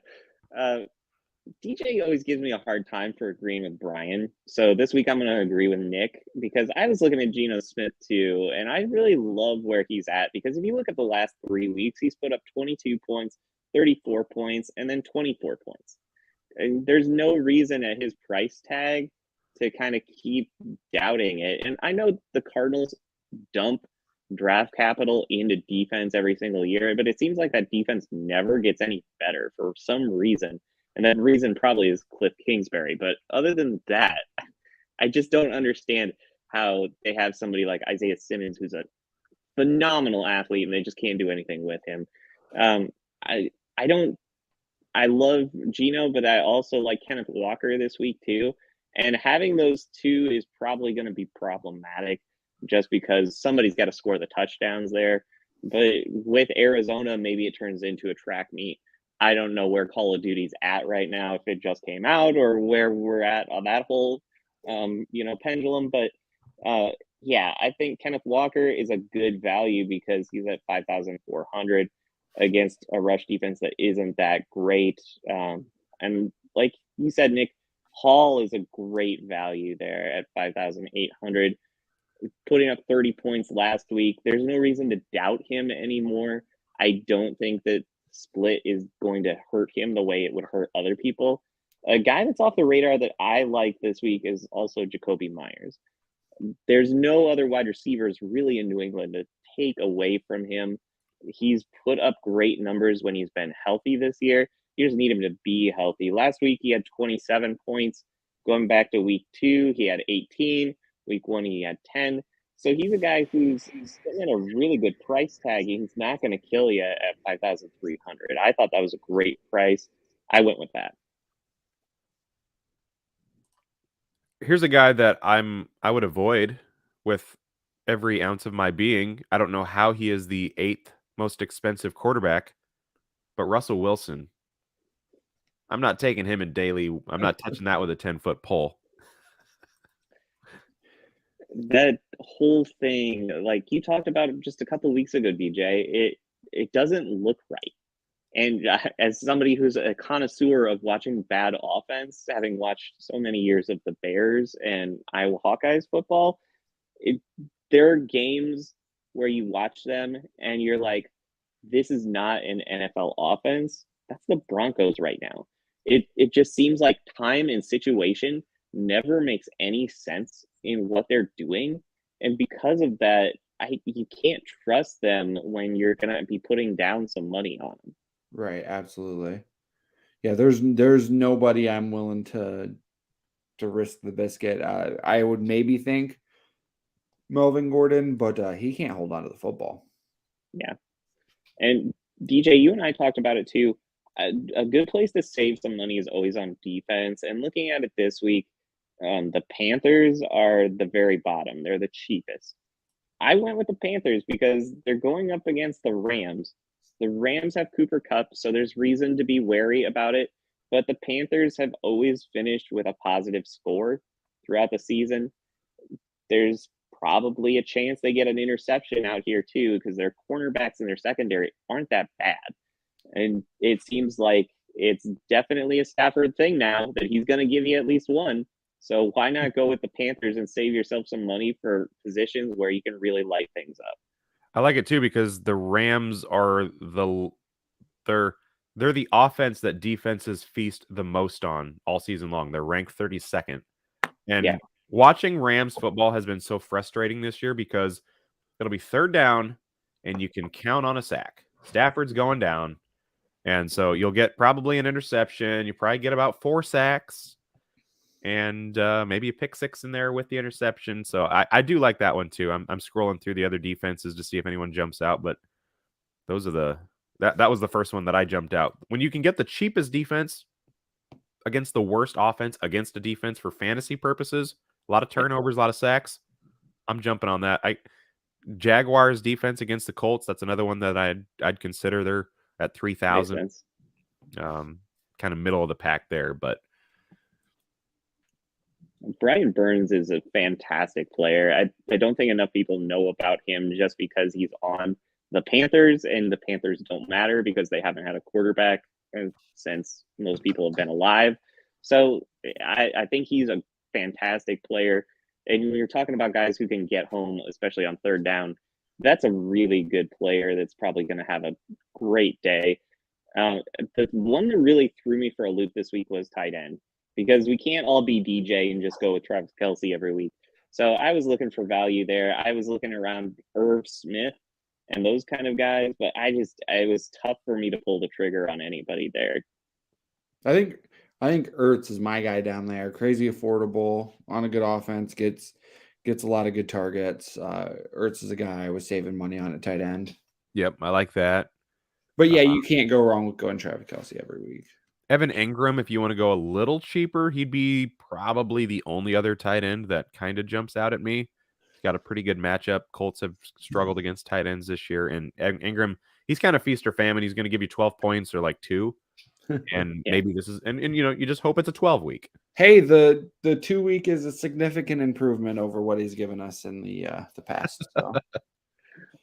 DJ always gives me a hard time for agreeing with Brian. So this week I'm going to agree with Nick because I was looking at Geno Smith too, and I really love where he's at because if you look at the last 3 weeks, he's put up 22 points, 34 points, and then 24 points. And there's no reason at his price tag to kind of keep doubting it. And I know the Cardinals dump draft capital into defense every single year, but it seems like that defense never gets any better for some reason. And that reason probably is Cliff Kingsbury. But other than that, I just don't understand how they have somebody like Isaiah Simmons, who's a phenomenal athlete, and they just can't do anything with him. I love Geno, but I also like Kenneth Walker this week too. And having those two is probably going to be problematic just because somebody's got to score the touchdowns there. But with Arizona, maybe it turns into a track meet. I don't know where Call of Duty's at right now, if it just came out or where we're at on that whole, pendulum. But yeah, I think Kenneth Walker is a good value because he's at 5,400 against a rush defense that isn't that great. And like you said, Nick, Hall is a great value there at 5,800, putting up 30 points last week. There's no reason to doubt him anymore. I don't think that split is going to hurt him the way it would hurt other people. A guy that's off the radar that I like this week is also Jacoby Myers. There's no other wide receivers really in New England to take away from him. He's put up great numbers when he's been healthy this year. You just need him to be healthy. Last week, he had 27 points. Going back to week 2, he had 18. Week 1, he had 10. So he's a guy who's sitting at a really good price tag. He's not going to kill you at 5,300. I thought that was a great price. I went with that. Here's a guy that I would avoid with every ounce of my being. I don't know how he is the 8th most expensive quarterback, but Russell Wilson. I'm not taking him in daily. I'm not touching that with a 10-foot pole. That whole thing, like you talked about just a couple of weeks ago, DJ, it doesn't look right. And as somebody who's a connoisseur of watching bad offense, having watched so many years of the Bears and Iowa Hawkeyes football, there are games where you watch them and you're like, this is not an NFL offense. That's the Broncos right now. It just seems like time and situation never makes any sense in what they're doing. And because of that, you can't trust them when you're going to be putting down some money on them. Right, absolutely. Yeah, there's nobody I'm willing to risk the biscuit. I would maybe think Melvin Gordon, but he can't hold on to the football. Yeah. And DJ, you and I talked about it too. A good place to save some money is always on defense. And looking at it this week, the Panthers are the very bottom. They're the cheapest. I went with the Panthers because they're going up against the Rams. The Rams have Cooper Kupp, so there's reason to be wary about it. But the Panthers have always finished with a positive score throughout the season. There's probably a chance they get an interception out here too, because their cornerbacks and their secondary aren't that bad. And it seems like it's definitely a Stafford thing now that he's going to give you at least one. So why not go with the Panthers and save yourself some money for positions where you can really light things up? I like it too because the Rams are they're the offense that defenses feast the most on all season long. They're ranked 32nd. And Yeah. watching Rams football has been so frustrating this year because it'll be third down and you can count on a sack. Stafford's going down. And so you'll get probably an interception. You probably get about 4 sacks and maybe a pick 6 in there with the interception. So I do like that one too. I'm scrolling through the other defenses to see if anyone jumps out, but those are that was the first one that I jumped out. When you can get the cheapest defense against the worst offense against a defense for fantasy purposes, a lot of turnovers, a lot of sacks, I'm jumping on that. Jaguars defense against the Colts, that's another one that I'd consider. They're at 3,000. Kind of middle of the pack there, but Brian Burns is a fantastic player. I don't think enough people know about him just because he's on the Panthers, and the Panthers don't matter because they haven't had a quarterback since most people have been alive. So I think he's a fantastic player. And when you're talking about guys who can get home, especially on third down, that's a really good player that's probably going to have a great day. The one that really threw me for a loop this week was tight end, because we can't all be DJ and just go with Travis Kelce every week. So I was looking for value there. I was looking around Irv Smith and those kind of guys, but it was tough for me to pull the trigger on anybody there. I think Ertz is my guy down there. Crazy affordable, on a good offense, gets a lot of good targets. Ertz is a guy I was saving money on at tight end. yep, I like that. But yeah, you can't go wrong with going Travis Kelce every week. Evan Engram, if you want to go a little cheaper, he'd be probably the only other tight end that kind of jumps out at me. He's got a pretty good matchup. Colts have struggled against tight ends this year, and Engram, he's kind of feast or famine. He's going to give you 12 points or like 2. And maybe this is, and you just hope it's a 12 week. Hey, the 2 week is a significant improvement over what he's given us in the past. So.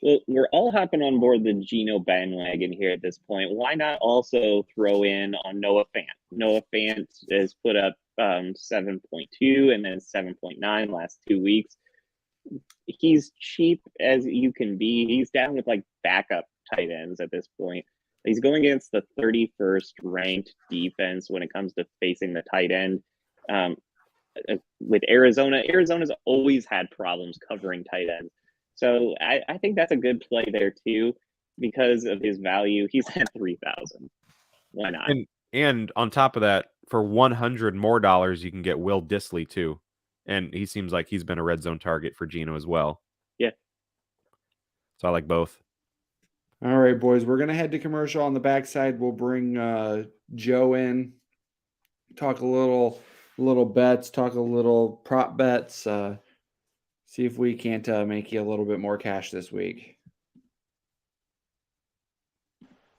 Well, we're all hopping on board the Geno bandwagon here at this point. Why not also throw in on Noah Fant? Noah Fant has put up 7.2 and then 7.9 last 2 weeks. He's cheap as you can be. He's down with like backup tight ends at this point. He's going against the 31st ranked defense when it comes to facing the tight end. With Arizona, Arizona's always had problems covering tight ends. So I think that's a good play there too, because of his value. He's at 3,000. Why not? And on top of that, for $100 more, you can get Will Dissly too, and he seems like he's been a red zone target for Geno as well. Yeah. So I like both. All right, boys, we're gonna head to commercial. On the backside, we'll bring Joe in, talk a little bets, talk a little prop bets. See if we can't make you a little bit more cash this week.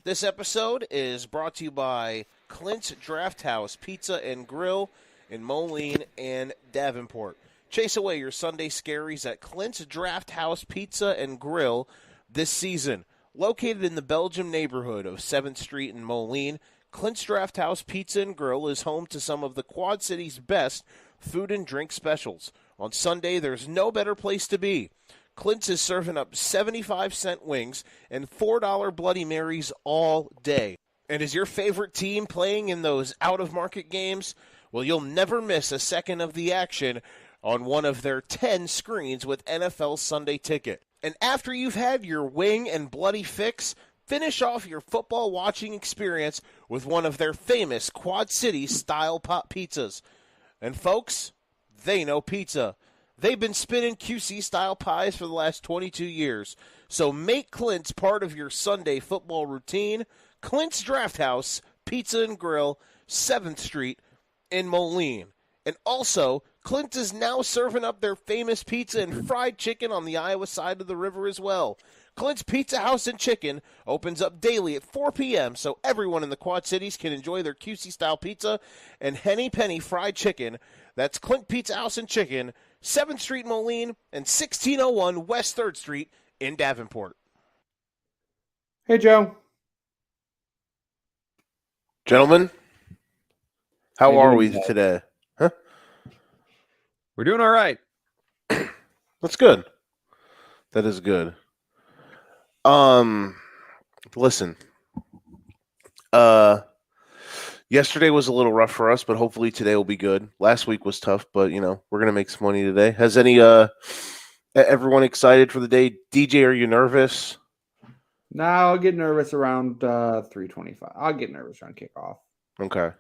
This episode is brought to you by Clint's Drafthouse Pizza and Grill in Moline and Davenport. Chase away your Sunday scaries at Clint's Drafthouse Pizza and Grill this season. Located in the Belgium neighborhood of 7th Street in Moline, Clint's Drafthouse Pizza and Grill is home to some of the Quad City's best food and drink specials. On Sunday, there's no better place to be. Clint's is serving up 75-cent wings and $4 Bloody Marys all day. And is your favorite team playing in those out-of-market games? Well, you'll never miss a second of the action on one of their 10 screens with NFL Sunday Ticket. And after you've had your wing and bloody fix, finish off your football watching experience with one of their famous Quad City style pop pizzas. And folks, they know pizza. They've been spinning QC style pies for the last 22 years. So make Clint's part of your Sunday football routine. Clint's Drafthouse Pizza and Grill, 7th Street in Moline. And also, Clint is now serving up their famous pizza and fried chicken on the Iowa side of the river as well. Clint's Pizza House and Chicken opens up daily at 4 p.m. so everyone in the Quad Cities can enjoy their QC-style pizza and Henny Penny fried chicken. That's Clint Pizza House and Chicken, 7th Street in Moline and 1601 West 3rd Street in Davenport. Hey, Joe. Gentlemen, how How are you we doing, Zach? today? Huh? We're doing all right. That's good. That is good. Listen. Yesterday was a little rough for us, but hopefully today will be good. Last week was tough, but we're gonna make some money today. Has everyone excited for the day? DJ, are you nervous? No, I'll get nervous around 3:25. I'll get nervous around kickoff. Okay.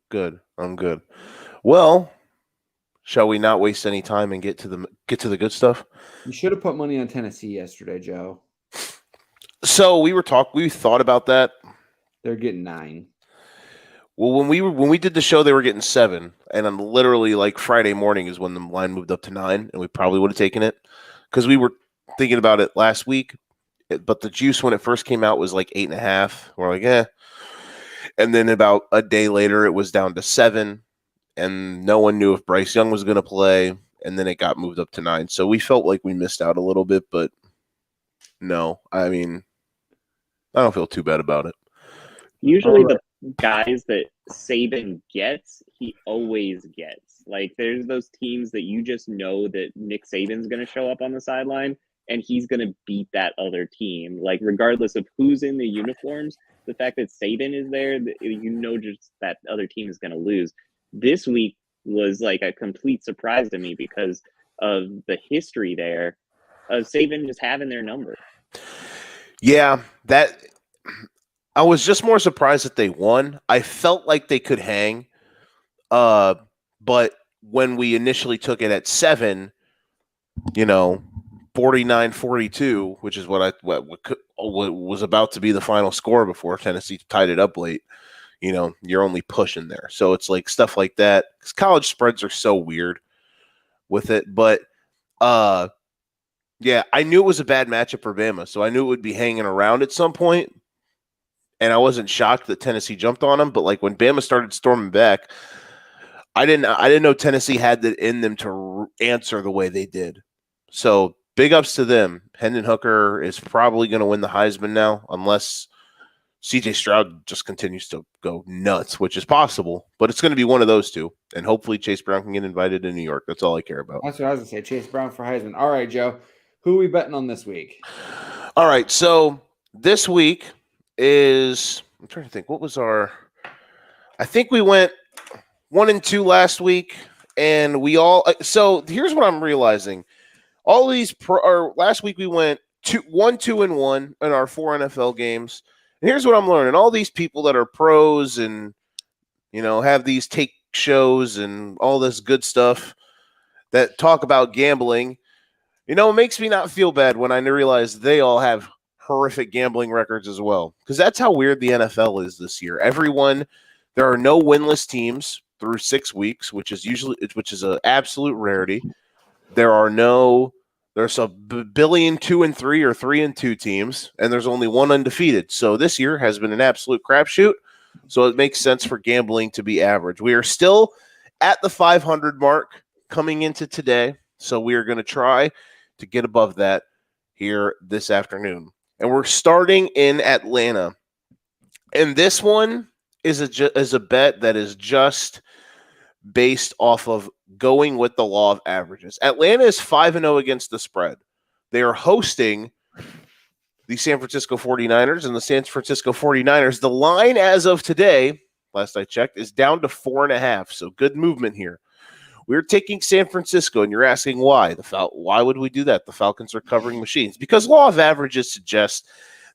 Good. I'm good. Well, shall we not waste any time and get to the good stuff? You should have put money on Tennessee yesterday, Joe. So we thought about that. They're getting 9. Well, when we did the show, they were getting 7, and on literally like Friday morning is when the line moved up to 9, and we probably would have taken it because we were thinking about it last week. But the juice when it first came out was like 8.5. We're like, eh. And then about a day later, it was down to 7, and no one knew if Bryce Young was going to play. And then it got moved up to 9. So we felt like we missed out a little bit, but no, I mean, I don't feel too bad about it. Usually the guys that Saban gets, he always gets. Like there's those teams that you just know that Nick Saban's going to show up on the sideline and he's going to beat that other team. Like regardless of who's in the uniforms, the fact that Saban is there, just that other team is going to lose. This week was like a complete surprise to me because of the history there of Saban just having their number. Yeah, I was just more surprised that they won. I felt like they could hang. But when we initially took it at 7, 49-42, which is what was about to be the final score before Tennessee tied it up late, you're only pushing there. So it's like stuff like that. Because college spreads are so weird with it. But yeah, I knew it was a bad matchup for Bama, so I knew it would be hanging around at some point. And I wasn't shocked that Tennessee jumped on them, but like when Bama started storming back, I didn't know Tennessee had that in them to answer the way they did. So big ups to them. Hendon Hooker is probably going to win the Heisman now, unless CJ Stroud just continues to go nuts, which is possible. But it's going to be one of those two, and hopefully Chase Brown can get invited to New York. That's all I care about. That's what I was going to say. Chase Brown for Heisman. All right, Joe. Who are we betting on this week? All right, so this week is – I'm trying to think. What was our – I think we went 1-2 last week, and we all – so here's what I'm realizing. All these last week we went 1-2-1 in our 4 NFL games. And here's what I'm learning. All these people that are pros and, have these take shows and all this good stuff that talk about gambling, it makes me not feel bad when I realize they all have horrific gambling records as well. Because that's how weird the NFL is this year. There are no winless teams through 6 weeks, which is an absolute rarity. There's a billion 2-3 or 3-2 teams, and there's only one undefeated. So this year has been an absolute crapshoot. So it makes sense for gambling to be average. We are still at the 500 mark coming into today. So we are going to try to get above that here this afternoon. And we're starting in Atlanta. And this one is a bet that is just based off of going with the law of averages. Atlanta is 5-0 against the spread. They are hosting the San Francisco 49ers, and the San Francisco 49ers, the line as of today, last I checked, is down to 4.5. So good movement here. We're taking San Francisco, and you're asking why. Why would we do that? The Falcons are covering machines. Because law of averages suggests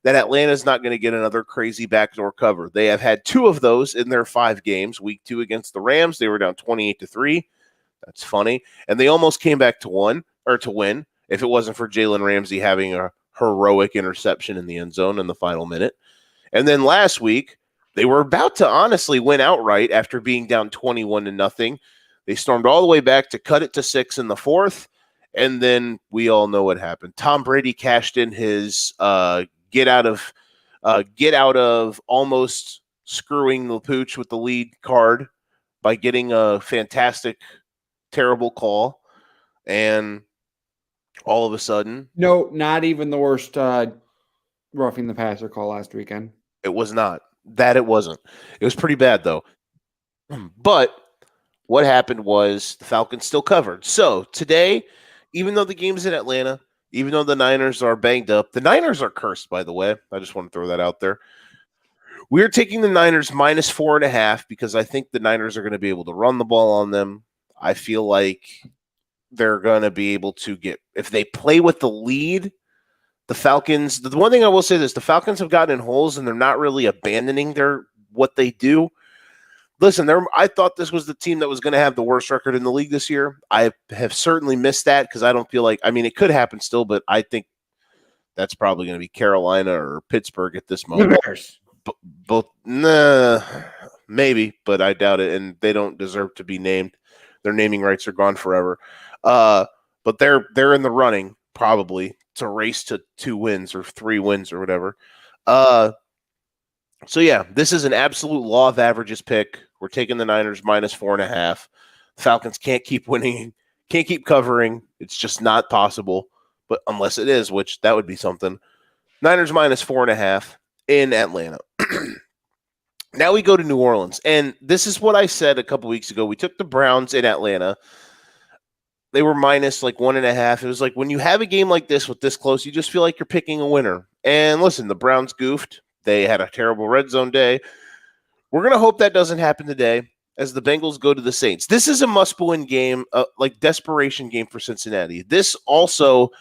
that Atlanta is not going to get another crazy backdoor cover. They have had 2 of those in their 5 games. Week 2 against the Rams, they were down 28-3. That's funny. And they almost came back to win if it wasn't for Jalen Ramsey having a heroic interception in the end zone in the final minute. And then last week, they were about to honestly win outright after being down 21-0. They stormed all the way back to cut it to 6 in the 4th. And then we all know what happened. Tom Brady cashed in his get out of almost screwing the pooch with the lead card by getting a fantastic, terrible call. And all of a sudden, No, not even the worst roughing the passer call last weekend. it was not. That it wasn't. It was pretty bad, though. But what happened was the Falcons still covered. So today, even though the game's in Atlanta, even though the Niners are banged up, the Niners are cursed, by the way. I just want to throw that out there. We're taking the Niners minus 4.5 because I think the Niners are going to be able to run the ball on them. I feel like they're going to be able to get, if they play with the lead, the Falcons, the one thing I will say is the Falcons have gotten in holes and they're not really abandoning what they do. Listen, I thought this was the team that was going to have the worst record in the league this year. I have certainly missed that because I don't feel like, I mean, it could happen still, but I think that's probably going to be Carolina or Pittsburgh at this moment. Both, maybe, but I doubt it, and they don't deserve to be named. Their naming rights are gone forever. But they're in the running probably to race to 2 wins or 3 wins or whatever. So yeah, this is an absolute law of averages pick. We're taking the Niners minus 4.5. Falcons can't keep winning, can't keep covering. It's just not possible. But unless it is, which that would be something. Niners minus 4.5 in Atlanta. Now we go to New Orleans. And this is what I said a couple weeks ago. We took the Browns in Atlanta. They were minus like 1.5. It was like when you have a game like this with this close, you just feel like you're picking a winner. And listen, the Browns goofed. They had a terrible red zone day. We're going to hope that doesn't happen today as the Bengals go to the Saints. This is a must-win game, like desperation game for Cincinnati. This also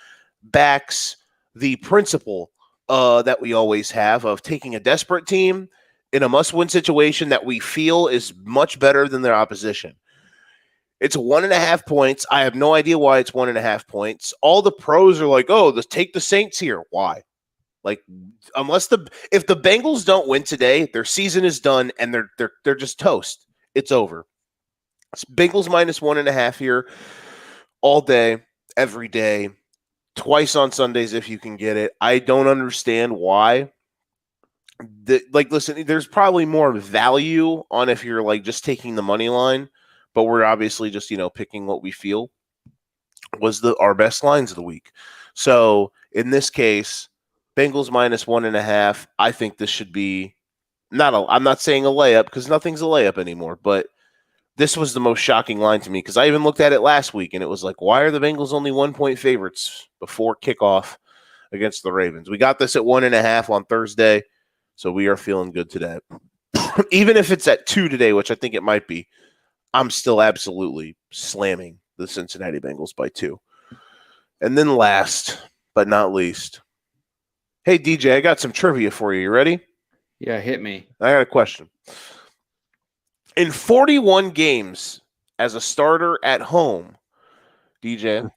backs the principle that we always have of taking a desperate team in a must-win situation that we feel is much better than their opposition. It's 1.5 points. I have no idea why it's 1.5 points. All the pros are like, oh, take the Saints here. Why? Like, if the Bengals don't win today, their season is done and they're just toast. It's over. It's Bengals minus 1.5 here all day, every day, twice on Sundays if you can get it. I don't understand why. Listen, there's probably more value on if you're like just taking the money line, but we're obviously just picking what we feel was our best lines of the week. So in this case, Bengals minus 1.5. I think this should be I'm not saying a layup because nothing's a layup anymore, but this was the most shocking line to me because I even looked at it last week and it was like, why are the Bengals only 1-point favorites before kickoff against the Ravens? We got this at 1.5 on Thursday, so we are feeling good today. Even if it's at 2 today, which I think it might be, I'm still absolutely slamming the Cincinnati Bengals by 2. And then last but not least, hey, DJ, I got some trivia for you. You ready? Yeah, hit me. I got a question. In 41 games as a starter at home, DJ,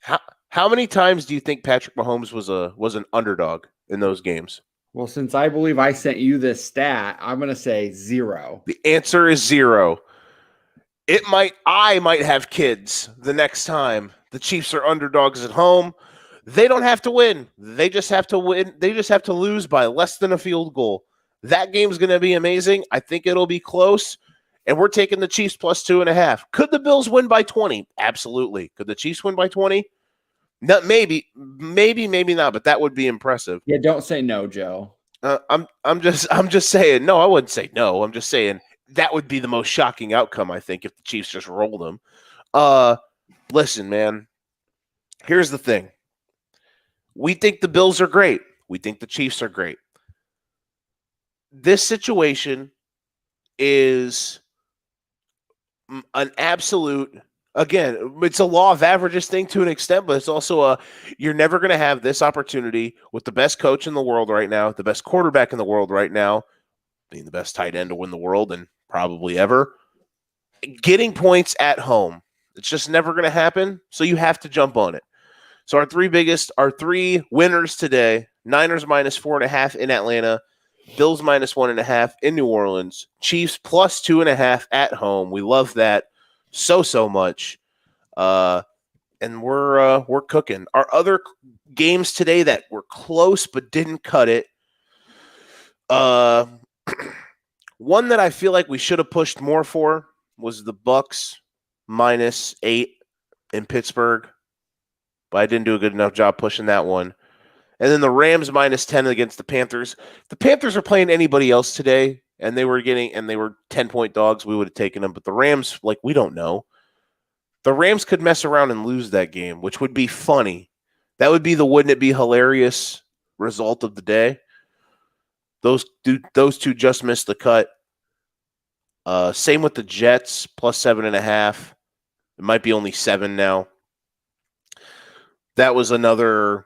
how many times do you think Patrick Mahomes was an underdog in those games? Well, since I believe I sent you this stat, I'm going to say 0. The answer is 0. I might have kids the next time the Chiefs are underdogs at home. They don't have to win. They just have to win. They just have to lose by less than a field goal. That game's going to be amazing. I think it'll be close. And we're taking the Chiefs plus 2.5. Could the Bills win by 20? Absolutely. Could the Chiefs win by 20? No, maybe not, but that would be impressive. Yeah, don't say no, Joe. I'm just saying. No, I wouldn't say no. I'm just saying that would be the most shocking outcome, I think, if the Chiefs just rolled them. Listen, man. Here's the thing. We think the Bills are great. We think the Chiefs are great. This situation is an absolute, again, it's a law of averages thing to an extent, but it's also you're never going to have this opportunity with the best coach in the world right now, the best quarterback in the world right now, being the best tight end to win the world and probably ever, getting points at home. It's just never going to happen, so you have to jump on it. So our three winners today, Niners minus 4.5 in Atlanta, Bills minus 1.5 in New Orleans, Chiefs plus 2.5 at home. We love that so much. And we're cooking. Our other games today that were close but didn't cut it. One that I feel like we should have pushed more for was the Bucks minus 8 in Pittsburgh. But I didn't do a good enough job pushing that one. And then the Rams minus 10 against the Panthers. If the Panthers are playing anybody else today, and they were 10-point dogs, we would have taken them. But the Rams, like, we don't know. The Rams could mess around and lose that game, which would be funny. That would be wouldn't it be hilarious result of the day? Those two just missed the cut. Same with the Jets, plus 7.5. It might be only 7 now. That was another,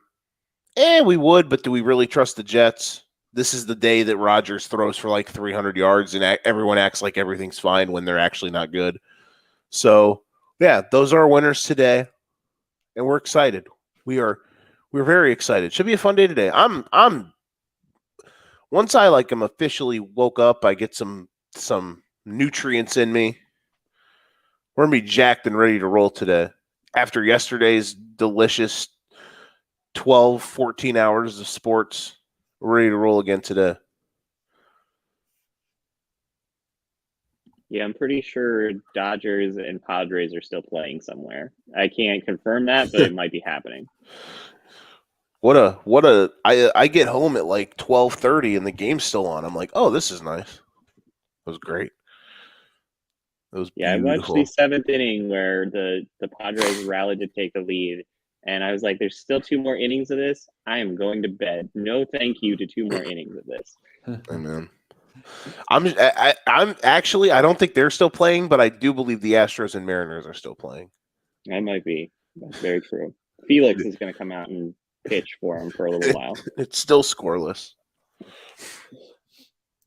we would, but do we really trust the Jets? This is the day that Rodgers throws for like 300 yards and everyone acts like everything's fine when they're actually not good. So, yeah, those are our winners today, and we're excited. We're very excited. Should be a fun day today. I'm once I am officially woke up, I get some nutrients in me. We're gonna be jacked and ready to roll today. After yesterday's delicious 12, 14 hours of sports, we're ready to roll again today. Yeah, I'm pretty sure Dodgers and Padres are still playing somewhere. I can't confirm that, but it might be happening. I get home at like 12:30 and the game's still on. I'm like, oh, this is nice. It was great. It was Yeah, beautiful. I watched the 7th inning where the Padres rallied to take the lead, and I was like, there's still 2 more innings of this. I am going to bed. No thank you to 2 more innings of this. Amen. I'm actually, I don't think they're still playing, but I do believe the Astros and Mariners are still playing. That might be. That's very true. Felix is going to come out and pitch for him for a little while. It's still scoreless.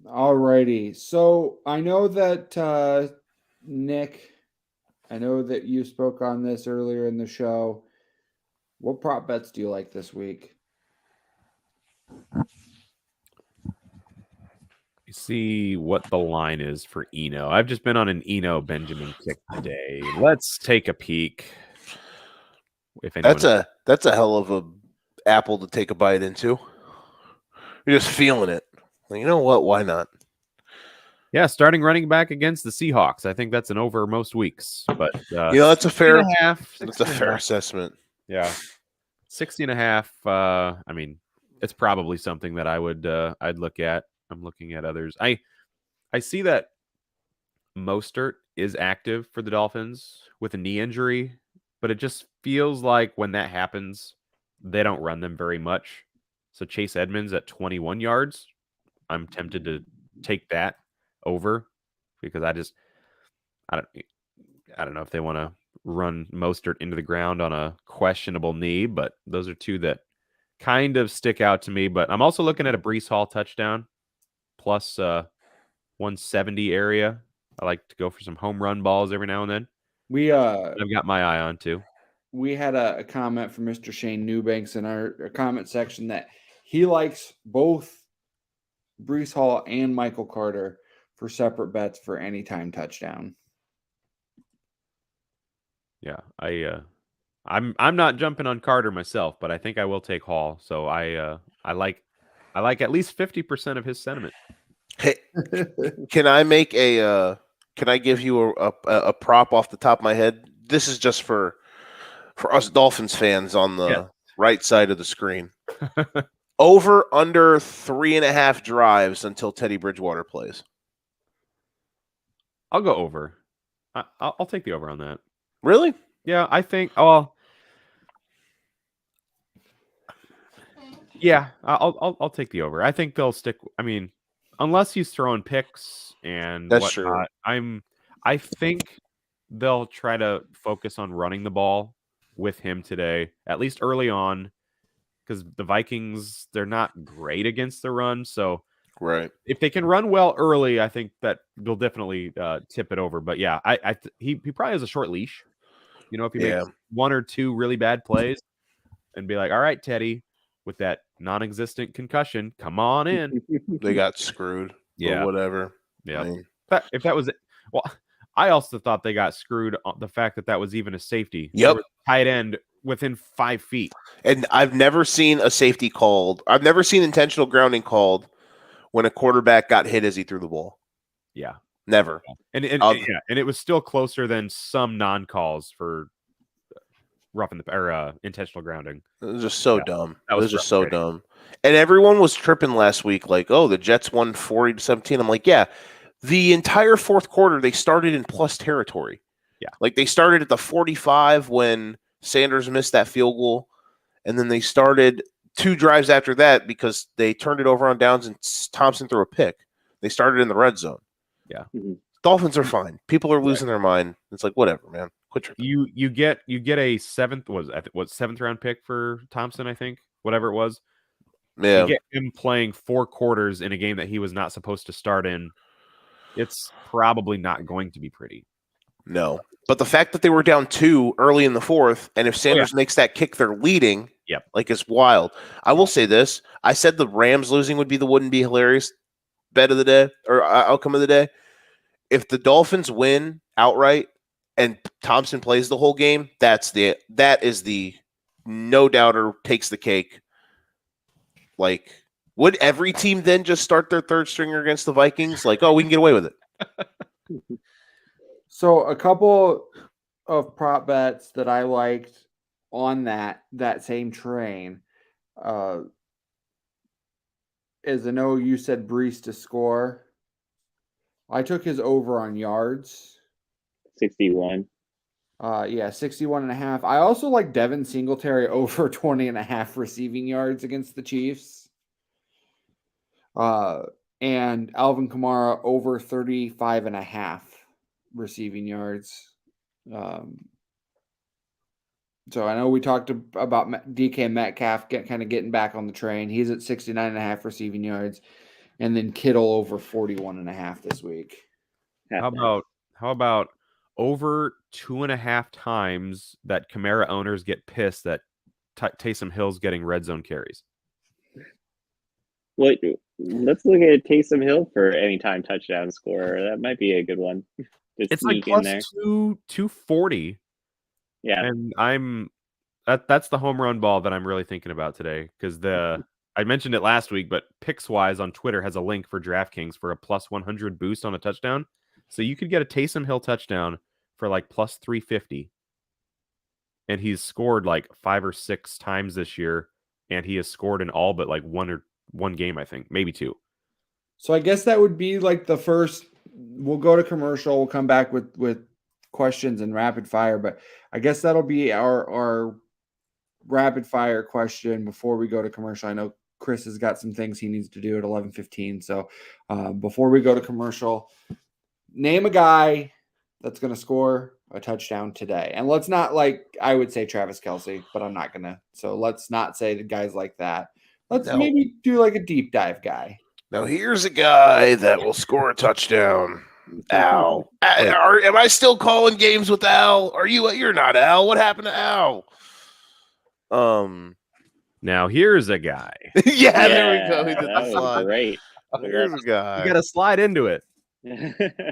Alrighty. So I know that Nick, I know that you spoke on this earlier in the show. What prop bets do you like this week? See what the line is for Eno. I've just been on an Eno Benjamin kick today. Let's take a peek. If anyone... That's a hell of a apple to take a bite into. You're just feeling it. You know what? Why not? Yeah, starting running back against the Seahawks. I think that's an over most weeks. But that's a fair that's a fair assessment. Yeah. 60.5. I mean, it's probably something that I'd look at. I'm looking at others. I see that Mostert is active for the Dolphins with a knee injury, but it just feels like when that happens, they don't run them very much. So Chase Edmonds at 21 yards, I'm tempted to take that over because I don't know if they want to run Mostert into the ground on a questionable knee, but those are two that kind of stick out to me. But I'm also looking at a Breece Hall touchdown plus 170 area. I like to go for some home run balls every now and then. I've got my eye on too. We had a comment from Mr. Shane Newbanks in our comment section that he likes both Breece Hall and Michael Carter for separate bets for anytime touchdown. Yeah, I'm not jumping on Carter myself, but I think I will take Hall. So I like at least 50% of his sentiment. Hey, can I give you a prop off the top of my head? This is just for us Dolphins fans on the right side of the screen. Over under 3.5 drives until Teddy Bridgewater plays. I'll go over. I'll take the over on that. Really? Yeah, I think. Oh, yeah, I'll take the over. I think they'll stick. I mean, unless he's throwing picks and that's whatnot, true. I think they'll try to focus on running the ball with him today, at least early on, because the Vikings, they're not great against the run. So right, if they can run well early, I think that they'll definitely tip it over. But yeah, he probably has a short leash. You know, if he makes 1 or 2 really bad plays and be like, all right, Teddy, with that non-existent concussion, come on in. They got screwed. Yeah. Or whatever. Yeah. I mean, if that was it. Well, I also thought they got screwed on the fact that was even a safety. Yep. Tight end within 5 feet. And I've never seen a safety called. I've never seen intentional grounding called when a quarterback got hit as he threw the ball. Yeah. Never. And it was still closer than some non-calls for rough in the or intentional grounding. It was just so dumb. that It was was just so frustrating. dumb. And everyone was tripping last week, like, oh, the Jets won 40-17. I'm like, yeah, the entire fourth quarter they started in plus territory. Yeah. Like they started at the 45 when Sanders missed that field goal, and then they started 2 drives after that because they turned it over on downs and Thompson threw a pick. They started in the red zone. Yeah. Mhm. Dolphins are fine. People are losing their mind. It's like, whatever, man. Quit tripping. You get a seventh seventh round pick for Thompson, I think, whatever it was. Yeah. You get him playing 4 quarters in a game that he was not supposed to start in. It's probably not going to be pretty. No. But the fact that they were down 2 early in the fourth, and if Sanders makes that kick, they're leading. Yep. Like, it's wild. I will say this. I said the Rams losing wouldn't be hilarious bet of the day or outcome of the day. If the Dolphins win outright and Thompson plays the whole game, that is the no doubter takes the cake. Like, would every team then just start their third stringer against the Vikings? Like, oh, we can get away with it. So a couple of prop bets that I liked on that same train is, I know you said Brees to score. I took his over on yards. 61. 61.5. I also like Devin Singletary over 20.5 receiving yards against the Chiefs. And Alvin Kamara over 35.5 receiving yards. So I know we talked about DK Metcalf getting back on the train. He's at 69.5 receiving yards, and then Kittle over 41.5 this week. How about over 2.5 times that Kamara owners get pissed that Taysom Hill's getting red zone carries? Let's look at Taysom Hill for anytime touchdown scorer. That might be a good one. It's like plus 240. Yeah. And that's the home run ball that I'm really thinking about today, because I mentioned it last week, but Pickswise on Twitter has a link for DraftKings for a plus 100 boost on a touchdown. So you could get a Taysom Hill touchdown for like plus 350. And he's scored like 5 or 6 times this year, and he has scored in all but like one game, I think, maybe 2. So I guess that would be like the first. We'll go to commercial. We'll come back with questions and rapid fire, but I guess that'll be our rapid fire question before we go to commercial. I know Chris has got some things he needs to do at 11:15. So before we go to commercial, name a guy that's going to score a touchdown today. And let's not, like, I would say Travis Kelce, but I'm not going to. So let's not say the guys like that. Let's maybe do like a deep dive guy. Now, here's a guy that will score a touchdown. Al. Am I still calling games with Al? You're not Al. What happened to Al? Now here's a guy. Yeah, there we go. He did that the was slide. great. Here's a guy. You got to slide into it.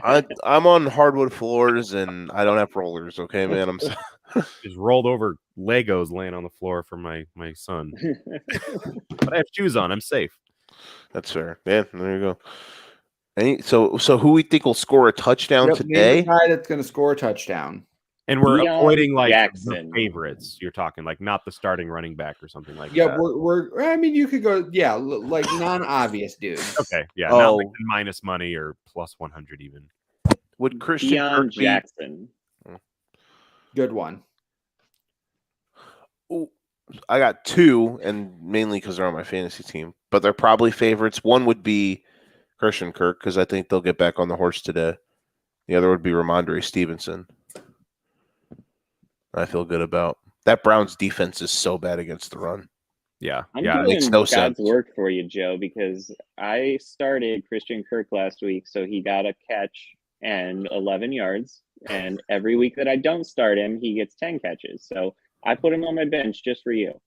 I'm on hardwood floors and I don't have rollers. Okay, man. I'm just rolled over Legos laying on the floor for my son. But I have shoes on. I'm safe. That's fair. Yeah, there you go. So who we think will score a touchdown today? Name the guy that's going to score a touchdown. And we're avoiding like Jackson. the favorites. You're talking like not the starting running back or something like that. Yeah, I mean, you could go, like non-obvious dudes. Okay, yeah, not like minus money or plus 100 even. Would Christian Kirk Jackson? Good one. Ooh, I got 2, and mainly because they're on my fantasy team, but they're probably favorites. One would be Christian Kirk because I think they'll get back on the horse today. The other would be Ramondre Stevenson. I feel good about that. Browns defense is so bad against the run. Yeah, I'm yeah, doing it makes no God's sense. work for you, Joe, because I started Christian Kirk last week, so he got a catch and 11 yards, and every week that I don't start him, he gets 10 catches. So I put him on my bench just for you.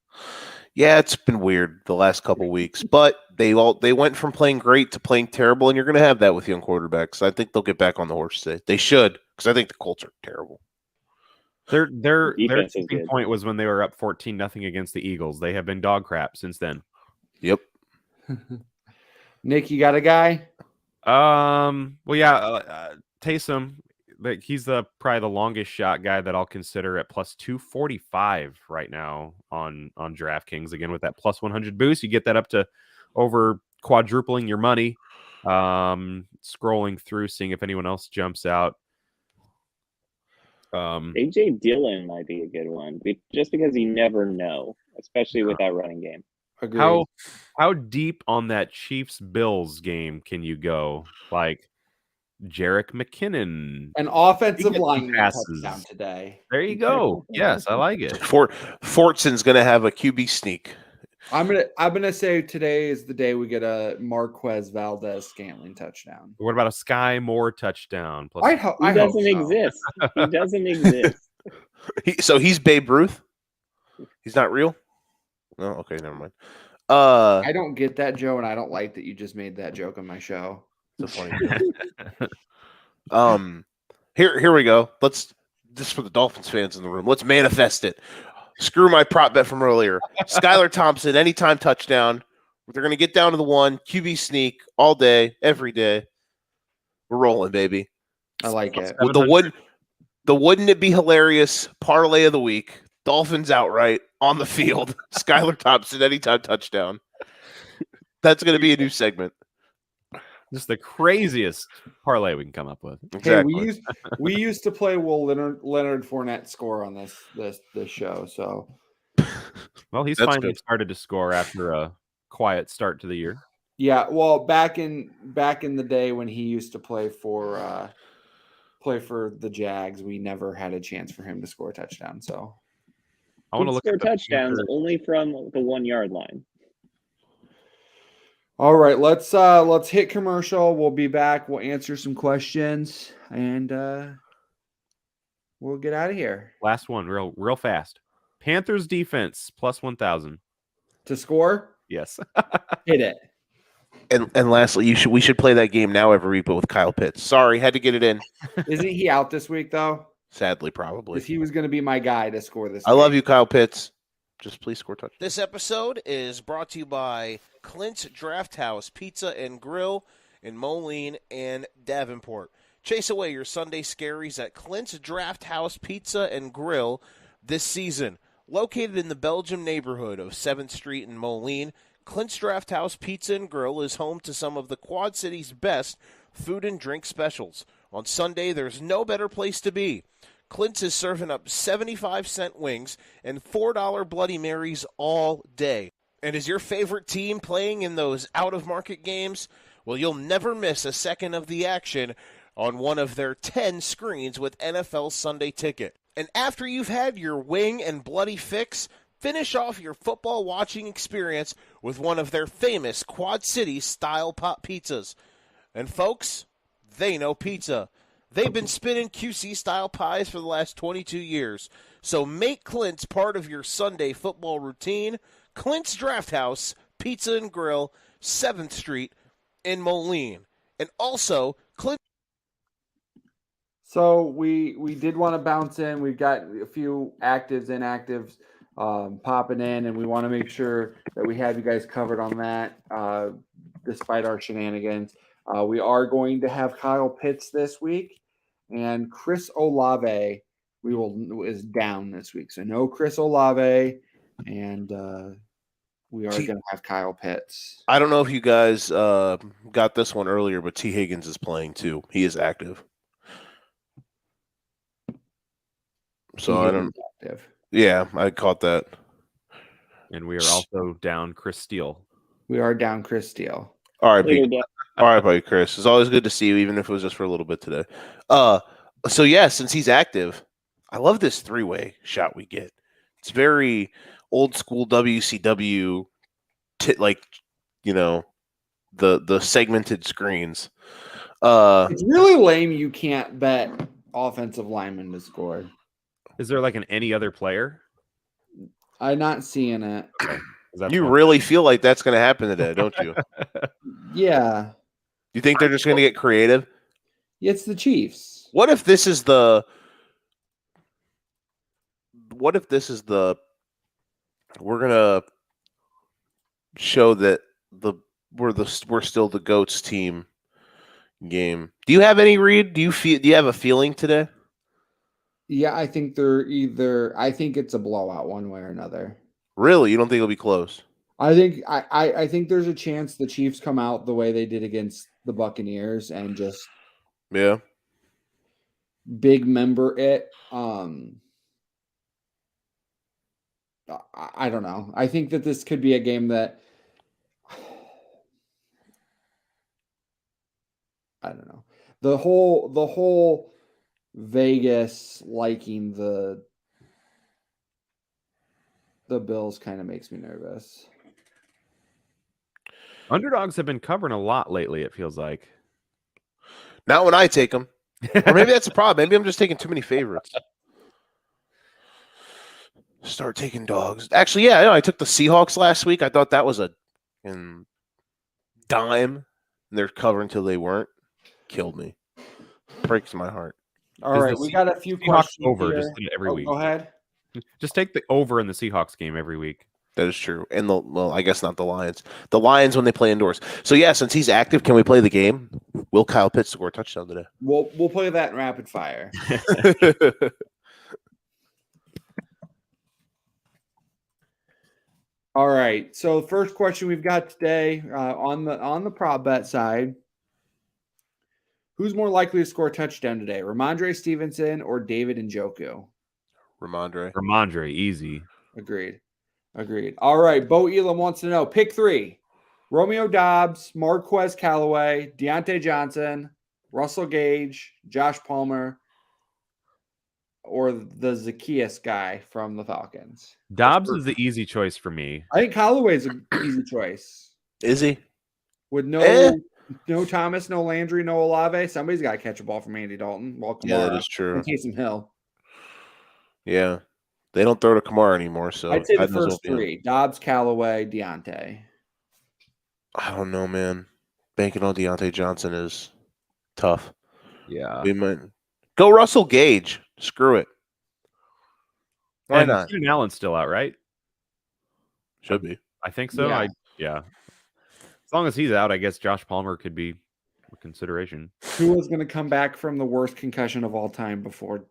Yeah, it's been weird the last couple weeks, but they went from playing great to playing terrible, and you're going to have that with young quarterbacks. I think they'll get back on the horse today. They should, because I think the Colts are terrible. Their tipping point was when they were up 14-0 against the Eagles. They have been dog crap since then. Yep. Nick, you got a guy? Well, yeah, Taysom. Like he's probably the longest shot guy that I'll consider at plus 245 right now on DraftKings. Again, with that plus 100 boost, you get that up to over quadrupling your money. Scrolling through, seeing if anyone else jumps out. AJ Dillon might be a good one, just because you never know, especially with that running game. Agreed. How deep on that Chiefs Bills game can you go? Like Jerick McKinnon, An offensive He gets lineman passes. touchdown today. There you go. Yes, I like it. Fortson's going to have a QB sneak. I'm gonna say today is the day we get a Marquez Valdez-Scantling touchdown. What about a Sky Moore touchdown? Plus, He doesn't exist. He doesn't exist. So he's Babe Ruth? He's not real? No? Okay, never mind. I don't get that, Joe, and I don't like that you just made that joke on my show. It's a funny joke. Here we go. This for the Dolphins fans in the room. Let's manifest it. Screw my prop bet from earlier. Skylar Thompson, anytime touchdown. They're going to get down to the one. QB sneak all day, every day. We're rolling, baby. I like it. With the wouldn't it be hilarious parlay of the week? Dolphins outright on the field. Skylar Thompson, anytime touchdown. That's going to be a new segment. Just the craziest parlay we can come up with. Exactly. Hey, we used to play Will Leonard Fournette score on this show. So, well, he's That's finally good. started to score after a quiet start to the year. yeah. Well, back in the day when he used to play for the Jags, we never had a chance for him to score a touchdown. So, I want to look score at the touchdowns future. only from the 1 yard line. all right, let's hit commercial. We'll be back. We'll answer some questions and we'll get out of here. Last one, real fast. Panthers defense plus 1,000. To score, Yes. hit it. And lastly, we should play that game now every week, but with Kyle Pitts. Sorry, had to get it in. Isn't he out this week though? Sadly, probably. Because he was going to be my guy to score this. I love you, Kyle Pitts. Just please score touchdowns. This episode is brought to you by Clint's Drafthouse Pizza and Grill in Moline and Davenport. Chase away your Sunday scaries at Clint's Drafthouse Pizza and Grill this season. Located in the Belgium neighborhood of 7th Street in Moline, Clint's Drafthouse Pizza and Grill is home to some of the Quad City's best food and drink specials. On Sunday, there's no better place to be. Clint's is serving up 75-cent wings and $4 Bloody Marys all day. And is your favorite team playing in those out-of-market games? Well, you'll never miss a second of the action on one of their 10 screens with NFL Sunday Ticket. And after you've had your wing and bloody fix, finish off your football watching experience with one of their famous Quad City style pop pizzas. And folks, they know pizza. They've been spinning QC style pies for the last 22 years. So make Clint's part of your Sunday football routine. Clint's Drafthouse Pizza and Grill, 7th Street in Moline. And also Clint. So we did want to bounce in. We've got a few actives, inactives popping in, and we want to make sure that we have you guys covered on that despite our shenanigans. We are going to have Kyle Pitts this week, and Chris Olave is down this week. So no Chris Olave, and we are going to have Kyle Pitts. I don't know if you guys got this one earlier, but T. Higgins is playing too. He is active. So I don't. Active. Yeah, I caught that. And we are also down Chris Steele. We are down Chris Steele. All right, buddy, Chris. It's always good to see you, even if it was just for a little bit today. So yeah, since he's active, I love this three-way shot we get. It's very old school WCW, the segmented screens. It's really lame. You can't bet offensive linemen to score. Is there like any other player? I'm not seeing it. You really feel like that's going to happen today, don't you? Yeah. You think they're just going to get creative? It's the Chiefs. What if this is the we're going to show that we're still the GOATs team, game. Do you have any read? Do you have a feeling today? Yeah, I think I think it's a blowout one way or another. Really? You don't think it'll be close? I think there's a chance the Chiefs come out the way they did against the Buccaneers and just Yeah. big member it. I don't know. I think that this could be a game that I don't know. The whole Vegas liking the Bills kind of makes me nervous. Underdogs have been covering a lot lately, it feels like. Not when I take them. Or maybe that's a problem. Maybe I'm just taking too many favorites. Start taking dogs. Actually, yeah, I took the Seahawks last week. I thought that was a dime. And they're covering until they weren't. Killed me. Breaks my heart. All right, we got a few Seahawks questions over here. just every week. Go ahead. Just take the over in the Seahawks game every week. That is true. And well, I guess not the Lions. The Lions when they play indoors. So yeah, since he's active, can we play the game? Will Kyle Pitts score a touchdown today? We'll play that in rapid fire. All right. So first question we've got today on the prop bet side. Who's more likely to score a touchdown today? Ramondre Stevenson or David Njoku? Ramondre, easy. Agreed. All right. Bo Elam wants to know. Pick 3. Romeo Dobbs, Marquez Callaway, Deontay Johnson, Russell Gage, Josh Palmer, or the Zacchaeus guy from the Falcons. Dobbs is the easy choice for me. I think Callaway's an easy choice. Is he? With no Thomas, no Landry, no Olave, somebody's got to catch a ball from Andy Dalton. Well, Kamara, Yeah, that is true. and Taysom Hill. Yeah. They don't throw to Kamara anymore, so I'd say the first 3. Dobbs, Callaway, Deontay. I don't know, man. Banking on Deontay Johnson is tough. Yeah. We might go Russell Gage. Screw it. Why not? Keenan Allen's still out, right? Should be. I think so. Yeah. As long as he's out, I guess Josh Palmer could be a consideration. Who was going to come back from the worst concussion of all time before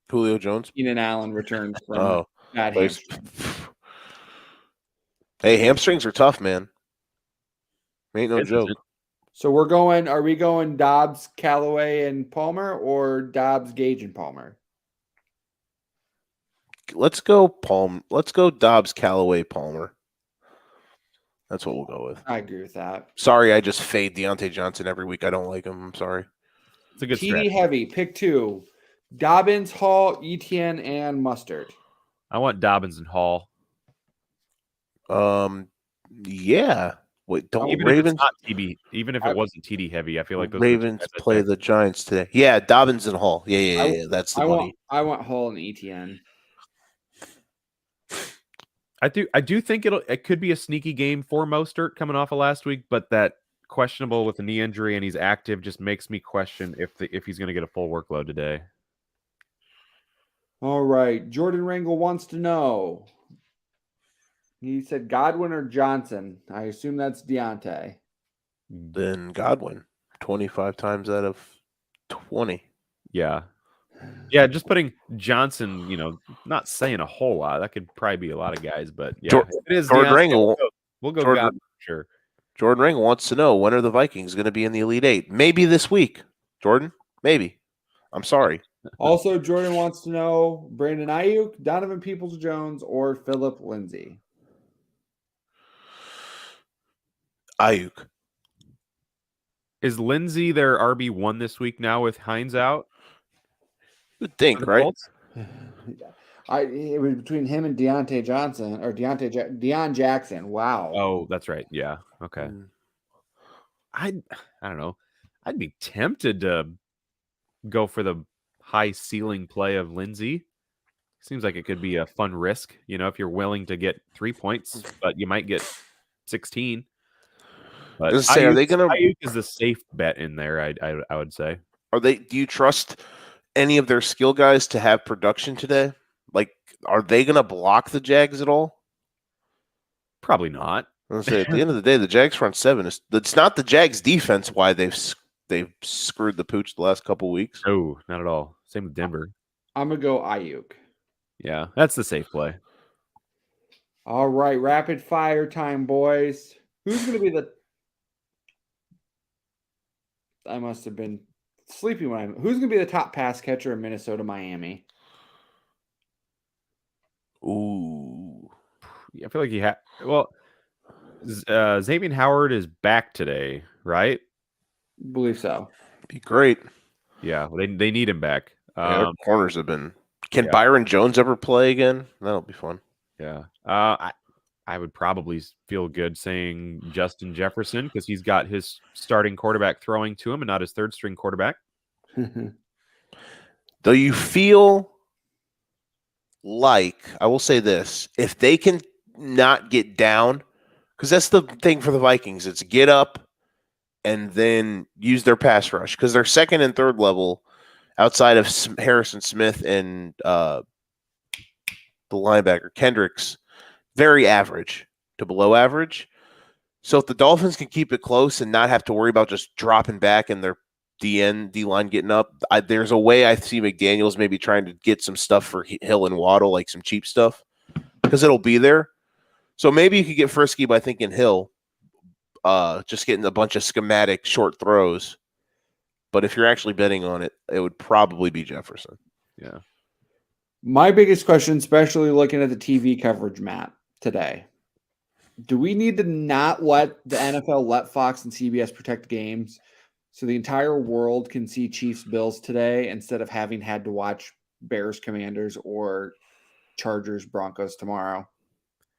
Julio Jones? Keenan Allen returns from bad Place. hamstring? Hey, hamstrings are tough, man. Ain't no joke. So are we going Dobbs, Callaway, and Palmer, or Dobbs, Gage, and Palmer? Let's go Let's go Dobbs, Callaway, Palmer. That's what we'll go with. I agree with that. Sorry, I just fade Deontay Johnson every week. I don't like him. I'm sorry. It's a good TD strategy. heavy. Pick 2. Dobbins, Hall, Etienne, and Mustard. I want Dobbins and Hall. Yeah. Wait, don't Even Ravens? if it's not TD, even if it wasn't TD heavy, I feel like those Ravens play the Giants today. Yeah, Dobbins and Hall. Yeah. That's the money. I want Hall and Etienne. I do think it could be a sneaky game for Mostert coming off of last week, but that questionable with the knee injury and he's active just makes me question if he's going to get a full workload today. All right. Jordan Rangel wants to know. He said Godwin or Johnson. I assume that's Deontay. Then Godwin, 25 times out of 20. Yeah, just putting Johnson, not saying a whole lot. That could probably be a lot of guys, but yeah, it is Jordan Deontay. Rangel. We'll go Jordan, Godwin, sure. Jordan Rangel wants to know, when are the Vikings going to be in the Elite Eight? Maybe this week. Jordan, maybe. I'm sorry. Also, Jordan wants to know Brandon Ayuk, Donovan Peoples-Jones, or Philip Lindsay. Ayuk. Is Lindsay their RB1 this week now with Hines out? You would think, right? It was between him and Deontay Johnson or Deion Jackson. Wow. Oh, that's right. Yeah. Okay. I don't know. I'd be tempted to go for the high ceiling play of Lindsay. Seems like it could be a fun risk, if you're willing to get 3 points, but you might get 16. But are they going to? Ayuk is the safe bet in there. I would say. Do you trust any of their skill guys to have production today? Like, are they going to block the Jags at all? Probably not. I was say, at the end of the day, the Jags front seven it's not the Jags defense why they've they've screwed the pooch the last couple weeks. Oh, not at all. Same with Denver. I'm gonna go Ayuk. Yeah, that's the safe play. All right, rapid fire time, boys. Who's gonna be the? I must have been sleepy when I. Who's gonna be the top pass catcher in Minnesota, Miami? Ooh. I feel like he had. Well, Xavier Howard is back today, right? Believe so. Be great. Yeah, they need him back. Yeah, their corners have been. Can yeah. Byron Jones ever play again? That'll be fun. Yeah. I would probably feel good saying Justin Jefferson because he's got his starting quarterback throwing to him and not his third string quarterback. Though you feel like, I will say this, if they can not get down, because that's the thing for the Vikings, it's get up and then use their pass rush because their second and third level outside of Harrison Smith and the linebacker Kendricks, very average to below average. So if the Dolphins can keep it close and not have to worry about just dropping back and their D-line getting up, there's a way I see McDaniels maybe trying to get some stuff for Hill and Waddle, like some cheap stuff, because it'll be there. So maybe you could get frisky by thinking Hill, just getting a bunch of schematic short throws. But if you're actually betting on it, it would probably be Jefferson. Yeah. My biggest question, especially looking at the TV coverage map today, do we need to not let the NFL let Fox and CBS protect games so the entire world can see Chiefs Bills today instead of having had to watch Bears Commanders or Chargers Broncos tomorrow?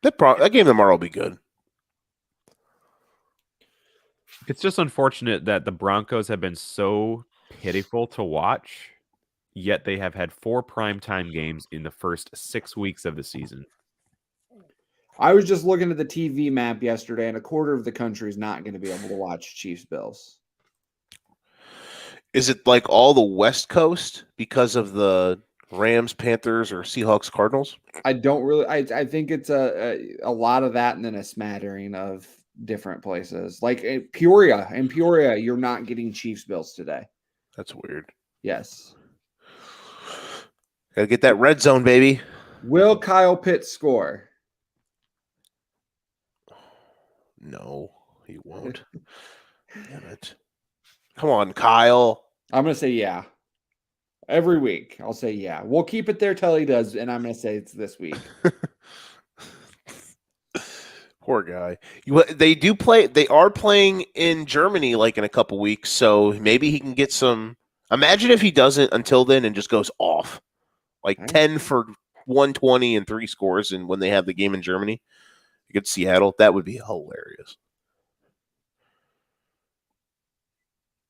That game tomorrow will be good. It's just unfortunate that the Broncos have been so pitiful to watch, yet they have had 4 primetime games in the first 6 weeks of the season. I was just looking at the TV map yesterday, and a quarter of the country is not going to be able to watch Chiefs Bills. Is it like all the West Coast because of the Rams, Panthers, or Seahawks, Cardinals? I don't really. I think it's a lot of that, and then a smattering of different places, like Peoria. In Peoria, you're not getting Chiefs Bills today. That's weird. Yes. Gotta get that red zone, baby. Will Kyle Pitts score? No, he won't. Damn it. Come on, Kyle. I'm going to say yeah. Every week, I'll say yeah. We'll keep it there till he does, and I'm going to say it's this week. Poor guy. They are playing in Germany like in a couple weeks, so maybe he can get some. Imagine if he doesn't until then and just goes off. Like 10 for 120 and 3 scores, and when they have the game in Germany against Seattle, that would be hilarious.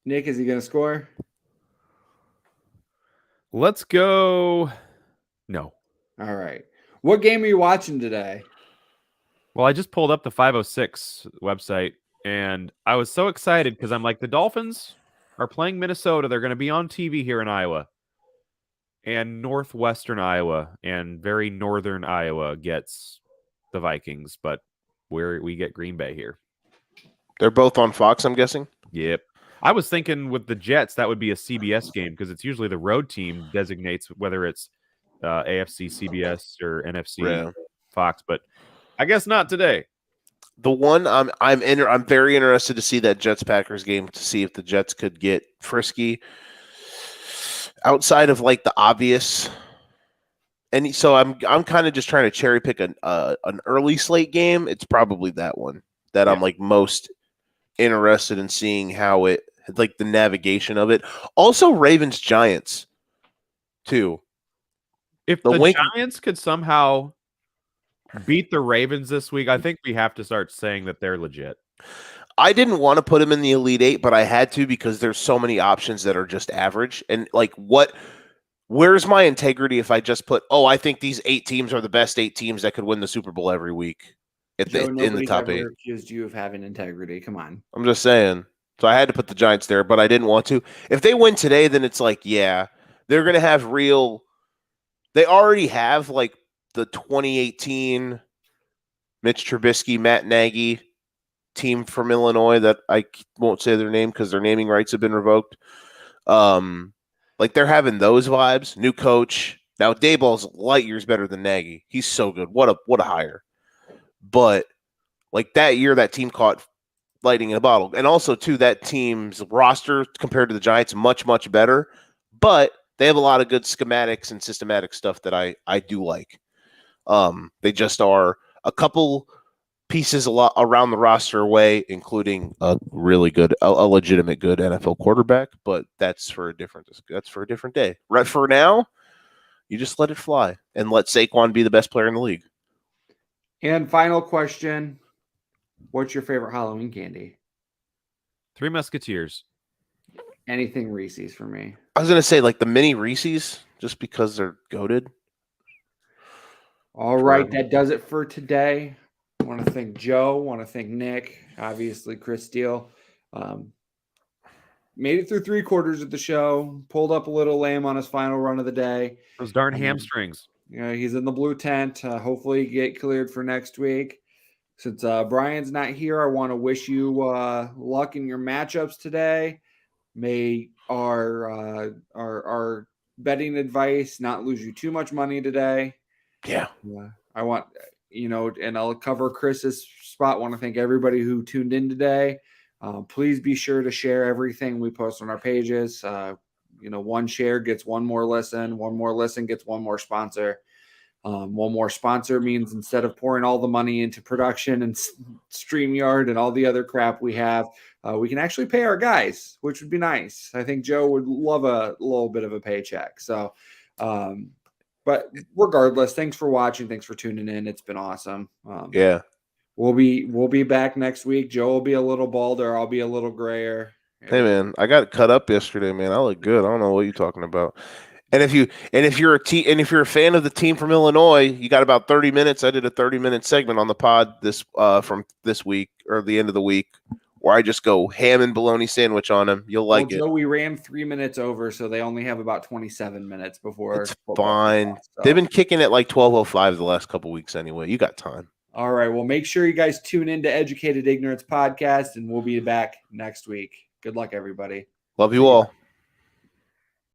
Nick, is he going to score? Let's go. No. All right. What game are you watching today? Well, I just pulled up the 506 website, and I was so excited because I'm like, the Dolphins are playing Minnesota. They're going to be on TV here in Iowa. And northwestern Iowa and very northern Iowa gets the Vikings, but we get Green Bay here. They're both on Fox, I'm guessing? Yep. I was thinking with the Jets, that would be a CBS game because it's usually the road team designates whether it's AFC CBS or NFC Fox, but I guess not today. The one I'm very interested to see that Jets Packers game to see if the Jets could get frisky outside of like the obvious. And so I'm kind of just trying to cherry pick an early slate game. It's probably that one that I'm like most interested in seeing how it, like the navigation of it. Also Ravens Giants too. If the Giants could somehow beat the Ravens this week, I think we have to start saying that they're legit. I didn't want to put them in the Elite Eight, but I had to because there's so many options that are just average. And like, where's my integrity if I just put, I think these 8 teams are the best 8 teams that could win the Super Bowl every week in the top 8. Accused you of having integrity. Come on. I'm just saying. So I had to put the Giants there, but I didn't want to. If they win today, then it's like, yeah, they're going to have they already have like the 2018 Mitch Trubisky, Matt Nagy team from Illinois that I won't say their name because their naming rights have been revoked. Like they're having those vibes. New coach. Now Dayball's light years better than Nagy. He's so good. What a hire. But like that year, that team caught lightning in a bottle. And also, too, that team's roster compared to the Giants, much, much better. But they have a lot of good schematics and systematic stuff that I do like. They just are a couple pieces a lot around the roster away, including a really good, a legitimate good NFL quarterback. But that's for a different day. Right for now, you just let it fly and let Saquon be the best player in the league. And final question. What's your favorite Halloween candy? Three Musketeers. Anything Reese's for me. I was going to say like the mini Reese's just because they're goated. All right. That does it for today. I want to thank Joe. Want to thank Nick. Obviously, Chris Steele. Made it through 3/4 of the show. Pulled up a little lame on his final run of the day. Those darn hamstrings. He's in the blue tent. Hopefully get cleared for next week. Since Brian's not here, I want to wish you luck in your matchups today. May our betting advice not lose you too much money today. Yeah. I want, and I'll cover Chris's spot. I want to thank everybody who tuned in today. Please be sure to share everything we post on our pages. One share gets one more listen. One more listen gets one more sponsor. One more sponsor means instead of pouring all the money into production and StreamYard and all the other crap we have, we can actually pay our guys, which would be nice. I think Joe would love a little bit of a paycheck. So, but regardless, thanks for watching. Thanks for tuning in. It's been awesome. Yeah. We'll be back next week. Joe will be a little balder. I'll be a little grayer. Hey man, I got cut up yesterday, man. I look good. I don't know what you're talking about. And if you're a fan of the team from Illinois, you got about 30 minutes. I did a 30-minute segment on the pod from this week or the end of the week where I just go ham and bologna sandwich on them. You'll like it. Joe, we ran 3 minutes over, so they only have about 27 minutes before. It's fine. So. They've been kicking at like 12:05 the last couple weeks anyway. You got time. All right. Well, make sure you guys tune in to Educated Ignorance Podcast, and we'll be back next week. Good luck, everybody. Love you all.